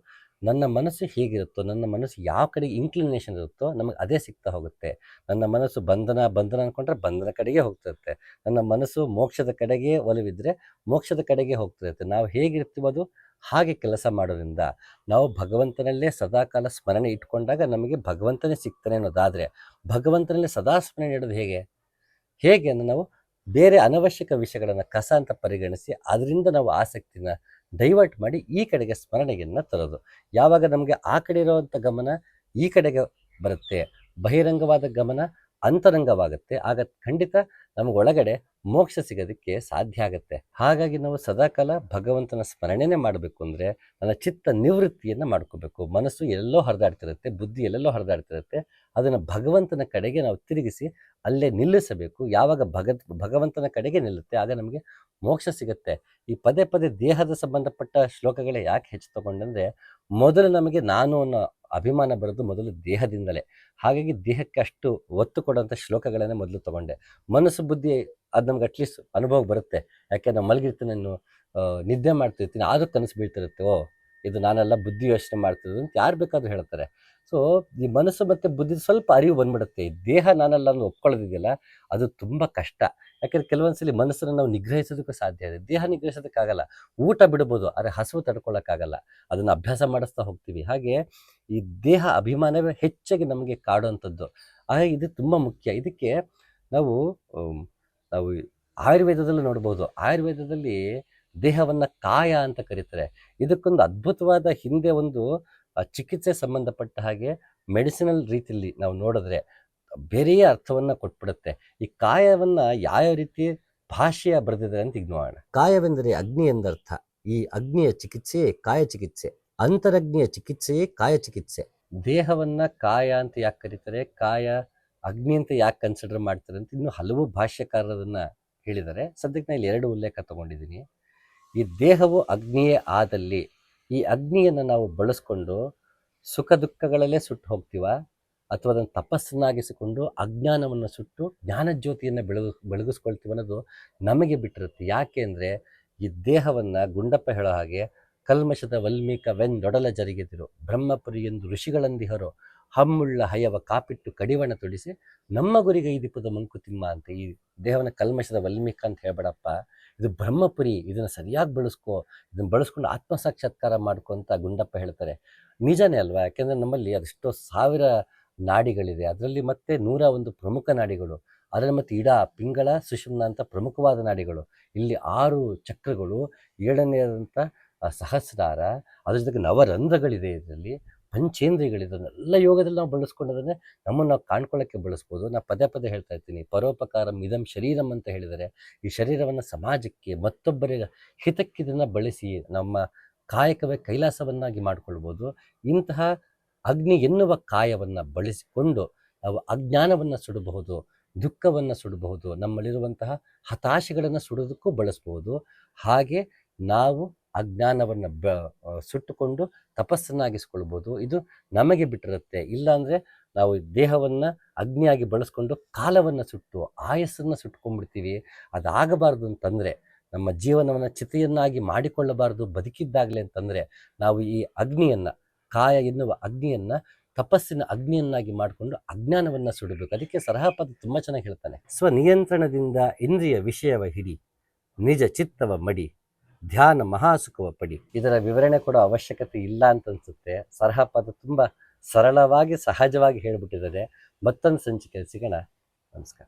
ನನ್ನ ಮನಸ್ಸು ಹೇಗಿರುತ್ತೋ, ನನ್ನ ಮನಸ್ಸು ಯಾವ ಕಡೆ ಇನ್ಕ್ಲಿನೇಷನ್ ಇರುತ್ತೋ ನಮಗೆ ಅದೇ ಸಿಗ್ತಾ ಹೋಗುತ್ತೆ. ನನ್ನ ಮನಸ್ಸು ಬಂಧನ ಅಂದ್ಕೊಂಡ್ರೆ ಬಂಧನ ಕಡೆಗೆ ಹೋಗ್ತಿರುತ್ತೆ. ನನ್ನ ಮನಸ್ಸು ಮೋಕ್ಷದ ಕಡೆಗೆ ಒಲವಿದ್ರೆ ಮೋಕ್ಷದ ಕಡೆಗೆ ಹೋಗ್ತಿರುತ್ತೆ. ನಾವು ಹೇಗಿರ್ತೀವೋ ಅದು ಹಾಗೆ ಕೆಲಸ ಮಾಡೋದ್ರಿಂದ ನಾವು ಭಗವಂತನಲ್ಲೇ ಸದಾಕಾಲ ಸ್ಮರಣೆ ಇಟ್ಕೊಂಡಾಗ ನಮಗೆ ಭಗವಂತನೇ ಸಿಗ್ತಾನೆ ಅನ್ನೋದಾದರೆ, ಭಗವಂತನಲ್ಲೇ ಸದಾ ಸ್ಮರಣೆ ಇಡೋದು ಹೇಗೆ ಅಂದರೆ ನಾವು ಬೇರೆ ಅನವಶ್ಯಕ ವಿಷಯಗಳನ್ನು ಕಸ ಅಂತ ಪರಿಗಣಿಸಿ ಅದರಿಂದ ನಾವು ಆಸಕ್ತಿನ ಡೈವರ್ಟ್ ಮಾಡಿ ಈ ಕಡೆಗೆ ಸ್ಮರಣೆಯನ್ನು ತರೋದು. ಯಾವಾಗ ನಮಗೆ ಆ ಕಡೆ ಇರುವಂಥ ಗಮನ ಈ ಕಡೆಗೆ ಬರುತ್ತೆ, ಬಹಿರಂಗವಾದ ಗಮನ ಅಂತರಂಗವಾಗುತ್ತೆ, ಆಗ ಖಂಡಿತ ನಮಗೊಳಗಡೆ ಮೋಕ್ಷ ಸಿಗೋದಕ್ಕೆ ಸಾಧ್ಯ ಆಗುತ್ತೆ. ಹಾಗಾಗಿ ನಾವು ಸದಾಕಾಲ ಭಗವಂತನ ಸ್ಮರಣೆನೇ ಮಾಡಬೇಕು ಅಂದರೆ ನನ್ನ ಚಿತ್ತ ನಿವೃತ್ತಿಯನ್ನು ಮಾಡ್ಕೋಬೇಕು. ಮನಸ್ಸು ಎಲ್ಲೋ ಹರಿದಾಡ್ತಿರುತ್ತೆ, ಬುದ್ಧಿ ಎಲ್ಲೆಲ್ಲೋ ಹರಿದಾಡ್ತಿರುತ್ತೆ, ಅದನ್ನು ಭಗವಂತನ ಕಡೆಗೆ ನಾವು ತಿರುಗಿಸಿ ಅಲ್ಲೇ ನಿಲ್ಲಿಸಬೇಕು. ಯಾವಾಗ ಭಗವಂತನ ಕಡೆಗೆ ನಿಲ್ಲುತ್ತೆ ಆಗ ನಮಗೆ ಮೋಕ್ಷ ಸಿಗುತ್ತೆ. ಈ ಪದೇ ದೇಹದ ಸಂಬಂಧಪಟ್ಟ ಶ್ಲೋಕಗಳೇ ಯಾಕೆ ಹೆಚ್ಚು ತಗೊಂಡಂದರೆ, ಮೊದಲು ನಮಗೆ ನಾನು ಅನ್ನೋ ಅಭಿಮಾನ ಬರೋದು ಮೊದಲು ದೇಹದಿಂದಲೇ. ಹಾಗಾಗಿ ದೇಹಕ್ಕೆ ಅಷ್ಟು ಒತ್ತು ಕೊಡುವಂಥ ಶ್ಲೋಕಗಳನ್ನೇ ಮೊದಲು ತಗೊಂಡೆ. ಮನಸ್ಸು ಬುದ್ಧಿ ಅದು ನಮ್ಗೆ ಅಟ್ಲೀಸ್ಟ್ ಅನುಭವ ಬರುತ್ತೆ. ಯಾಕೆ ನಾವು ಮಲಗಿರ್ತೀನಿ, ನಾನು ನಿದ್ದೆ ಮಾಡ್ತಿರ್ತೀನಿ, ಆದರೂ ಕನಸು ಬೀಳ್ತಿರುತ್ತೆ, ಇದು ನಾನೆಲ್ಲ ಬುದ್ಧಿ ಯೋಚನೆ ಮಾಡ್ತಿರೋದು ಅಂತ ಯಾರು ಬೇಕಾದ್ರೂ ಹೇಳ್ತಾರೆ. ಸೊ ಈ ಮನಸ್ಸು ಮತ್ತು ಬುದ್ಧಿ ಸ್ವಲ್ಪ ಅರಿವು ಬಂದ್ಬಿಡುತ್ತೆ. ಈ ದೇಹ ನಾನಲ್ಲ ಅನ್ನೋ ಒಪ್ಕೊಳ್ಳೋದಿದೆಯಲ್ಲ, ಅದು ತುಂಬ ಕಷ್ಟ. ಯಾಕಂದ್ರೆ ಕೆಲವೊಂದ್ಸಲಿ ಮನಸ್ಸನ್ನು ನಾವು ನಿಗ್ರಹಿಸೋದಕ್ಕೂ ಸಾಧ್ಯ ಇದೆ, ದೇಹ ನಿಗ್ರಹಿಸೋದಕ್ಕಾಗಲ್ಲ. ಊಟ ಬಿಡ್ಬೋದು, ಆದರೆ ಹಸಿವು ತಡ್ಕೊಳ್ಳೋಕ್ಕಾಗಲ್ಲ. ಅದನ್ನು ಅಭ್ಯಾಸ ಮಾಡಿಸ್ತಾ ಹೋಗ್ತೀವಿ. ಹಾಗೆ ಈ ದೇಹ ಅಭಿಮಾನವೇ ಹೆಚ್ಚಾಗಿ ನಮಗೆ ಕಾಡುವಂಥದ್ದು. ಹಾಗಾಗಿ ಇದು ತುಂಬ ಮುಖ್ಯ. ಇದಕ್ಕೆ ನಾವು ಆಮ್, ನಾವು ಆಯುರ್ವೇದದಲ್ಲೂ ನೋಡ್ಬೋದು. ಆಯುರ್ವೇದದಲ್ಲಿ ದೇಹವನ್ನು ಕಾಯ ಅಂತ ಕರೀತಾರೆ. ಇದಕ್ಕೊಂದು ಅದ್ಭುತವಾದ ಹಿಂದೆ ಒಂದು ಚಿಕಿತ್ಸೆ ಸಂಬಂಧಪಟ್ಟ ಹಾಗೆ ಮೆಡಿಸಿನಲ್ ರೀತಿಯಲ್ಲಿ ನಾವು ನೋಡಿದ್ರೆ ಬೇರೆಯೇ ಅರ್ಥವನ್ನು ಕೊಟ್ಬಿಡುತ್ತೆ. ಈ ಕಾಯವನ್ನು ಯಾವ ರೀತಿ ಭಾಷೆಯ ಬರೆದಿದ್ದಾರೆ ಅಂತ ಈಗ ನೋಡೋಣ. ಕಾಯವೆಂದರೆ ಅಗ್ನಿ ಎಂದರ್ಥ. ಈ ಅಗ್ನಿಯ ಚಿಕಿತ್ಸೆಯೇ ಕಾಯ ಚಿಕಿತ್ಸೆ. ಅಂತರಗ್ನಿಯ ಚಿಕಿತ್ಸೆಯೇ ಕಾಯ ಚಿಕಿತ್ಸೆ. ದೇಹವನ್ನ ಕಾಯ ಅಂತ ಯಾಕೆ ಕರೀತಾರೆ, ಕಾಯ ಅಗ್ನಿ ಅಂತ ಯಾಕೆ ಕನ್ಸಿಡರ್ ಮಾಡ್ತಾರೆ ಅಂತ ಇನ್ನು ಹಲವು ಭಾಷ್ಯಕಾರರನ್ನ ಹೇಳಿದ್ದಾರೆ. ಸದ್ಯಕ್ಕೆ ನಾನು ಇಲ್ಲಿ 2 ಉಲ್ಲೇಖ ತಗೊಂಡಿದ್ದೀನಿ. ಈ ದೇಹವು ಅಗ್ನಿಯೇ ಆದಲ್ಲಿ ಈ ಅಗ್ನಿಯನ್ನು ನಾವು ಬಳಸ್ಕೊಂಡು ಸುಖ ದುಃಖಗಳಲ್ಲೇ ಸುಟ್ಟು ಹೋಗ್ತೀವ, ಅಥವಾ ಅದನ್ನು ತಪಸ್ಸನ್ನಾಗಿಸಿಕೊಂಡು ಅಜ್ಞಾನವನ್ನು ಸುಟ್ಟು ಜ್ಞಾನಜ್ಯೋತಿಯನ್ನು ಬೆಳಗಿಸ್ಕೊಳ್ತೀವಿ ಅನ್ನೋದು ನಮಗೆ ಬಿಟ್ಟಿರುತ್ತೆ. ಯಾಕೆ ಅಂದರೆ ಈ ದೇಹವನ್ನು ಗುಂಡಪ್ಪ ಹೇಳೋ ಹಾಗೆ ಕಲ್ಮಶದ ವಲ್ಮೀಕವೆಂದೊಡಲ ಜರಿಗೆದಿರು ಬ್ರಹ್ಮಪುರಿ ಎಂದು ಋಷಿಗಳಂದಿಹರು ಹಮ್ಮುಳ್ಳ ಹಯವ ಕಾಪಿಟ್ಟು ಕಡಿವಣ ತೊಡಿಸಿ ನಮ್ಮ ಗುರಿಗೈದಿಪದ ಮಂಕುತಿಮ್ಮ ಅಂತ. ಈ ದೇಹವನ್ನು ಕಲ್ಮಶದ ವಲ್ಮೀಕ ಅಂತ ಹೇಳ್ಬೇಡಪ್ಪ, ಇದು ಬ್ರಹ್ಮಪುರಿ, ಇದನ್ನು ಸರಿಯಾಗಿ ಬಳಸ್ಕೊ, ಇದನ್ನು ಬಳಸ್ಕೊಂಡು ಆತ್ಮಸಾಕ್ಷಾತ್ಕಾರ ಮಾಡ್ಕೊ ಅಂತ ಗುಂಡಪ್ಪ ಹೇಳ್ತಾರೆ. ನಿಜನೇ ಅಲ್ವಾ? ಯಾಕೆಂದರೆ ನಮ್ಮಲ್ಲಿ ಅದೆಷ್ಟೋ ಸಾವಿರ ನಾಡಿಗಳಿದೆ. ಅದರಲ್ಲಿ ಮತ್ತೆ 101 ಪ್ರಮುಖ ನಾಡಿಗಳು, ಅದರಲ್ಲಿ ಮತ್ತೆ ಇಡ, ಪಿಂಗಳ, ಸುಷುಮ್ನ ಅಂತ ಪ್ರಮುಖವಾದ ನಾಡಿಗಳು. ಇಲ್ಲಿ 6 ಚಕ್ರಗಳು, 7ನೇದಂಥ ಸಹಸ್ರಾರ, ಅದ್ರ ಜೊತೆಗೆ ನವರಂಧ್ರಗಳಿದೆ. ಇದರಲ್ಲಿ ಪಂಚೇಂದ್ರಿಯಗಳಿದೆ. ಅದನ್ನೆಲ್ಲ ಯೋಗದಲ್ಲಿ ನಾವು ಬಳಸ್ಕೊಂಡ್ರೆ ನಮ್ಮನ್ನು ನಾವು ಕಾಣ್ಕೊಳ್ಳೋಕ್ಕೆ ಬಳಸ್ಬೋದು. ನಾನು ಪದೇ ಪದೇ ಹೇಳ್ತಾ ಇರ್ತೀನಿ, ಪರೋಪಕಾರಂ ಇದಂ ಶರೀರಂ ಅಂತ ಹೇಳಿದರೆ ಈ ಶರೀರವನ್ನು ಸಮಾಜಕ್ಕೆ ಮತ್ತೊಬ್ಬರಿಗೆ ಹಿತಕ್ಕೆ ಇದನ್ನು ಬಳಸಿ ನಮ್ಮ ಕಾಯಕವೇ ಕೈಲಾಸವನ್ನಾಗಿ ಮಾಡಿಕೊಳ್ಬೋದು. ಇಂತಹ ಅಗ್ನಿ ಎನ್ನುವ ಕಾಯವನ್ನು ಬಳಸಿಕೊಂಡು ನಾವು ಅಜ್ಞಾನವನ್ನು ಸುಡಬಹುದು, ದುಃಖವನ್ನು ಸುಡಬಹುದು, ನಮ್ಮಲ್ಲಿರುವಂತಹ ಹತಾಶೆಗಳನ್ನು ಸುಡೋದಕ್ಕೂ ಬಳಸ್ಬೋದು. ಹಾಗೆ ನಾವು ಅಜ್ಞಾನವನ್ನು ಸುಟ್ಟುಕೊಂಡು ತಪಸ್ಸನ್ನಾಗಿಸ್ಕೊಳ್ಬೋದು. ಇದು ನಮಗೆ ಬಿಟ್ಟಿರುತ್ತೆ. ಇಲ್ಲಾಂದರೆ ನಾವು ದೇಹವನ್ನು ಅಗ್ನಿಯಾಗಿ ಬಳಸ್ಕೊಂಡು ಕಾಲವನ್ನು ಸುಟ್ಟು ಆಯಸ್ಸನ್ನು ಸುಟ್ಕೊಂಡ್ಬಿಡ್ತೀವಿ. ಅದಾಗಬಾರ್ದು ಅಂತಂದರೆ, ನಮ್ಮ ಜೀವನವನ್ನು ಚಿತೆಯನ್ನಾಗಿ ಮಾಡಿಕೊಳ್ಳಬಾರ್ದು ಬದುಕಿದ್ದಾಗಲೇ ಅಂತಂದರೆ, ನಾವು ಈ ಅಗ್ನಿಯನ್ನು, ಕಾಯ ಎನ್ನುವ ಅಗ್ನಿಯನ್ನು ತಪಸ್ಸಿನ ಅಗ್ನಿಯನ್ನಾಗಿ ಮಾಡಿಕೊಂಡು ಅಜ್ಞಾನವನ್ನು ಸುಡಬೇಕು. ಅದಕ್ಕೆ ಸರಹಪದ ತುಂಬ ಚೆನ್ನಾಗಿ ಹೇಳ್ತಾನೆ, ಸ್ವನಿಯಂತ್ರಣದಿಂದ ಇಂದ್ರಿಯ ವಿಷಯವ ಹಿಡಿ, ನಿಜ ಚಿತ್ತವ ಮಡಿ, ಧ್ಯಾನ ಮಹಾಸುಖವ ಪಡಿ. ಇದರ ವಿವರಣೆ ಕೊಡೋ ಅವಶ್ಯಕತೆ ಇಲ್ಲ ಅಂತ ಅನ್ಸುತ್ತೆ. ಸರಹಪದ ತುಂಬ ಸರಳವಾಗಿ ಸಹಜವಾಗಿ ಹೇಳ್ಬಿಟ್ಟಿದ್ದಾರೆ. ಮತ್ತೊಂದು ಸಂಚಿಕೆ ಸಿಗೋಣ. ನಮಸ್ಕಾರ.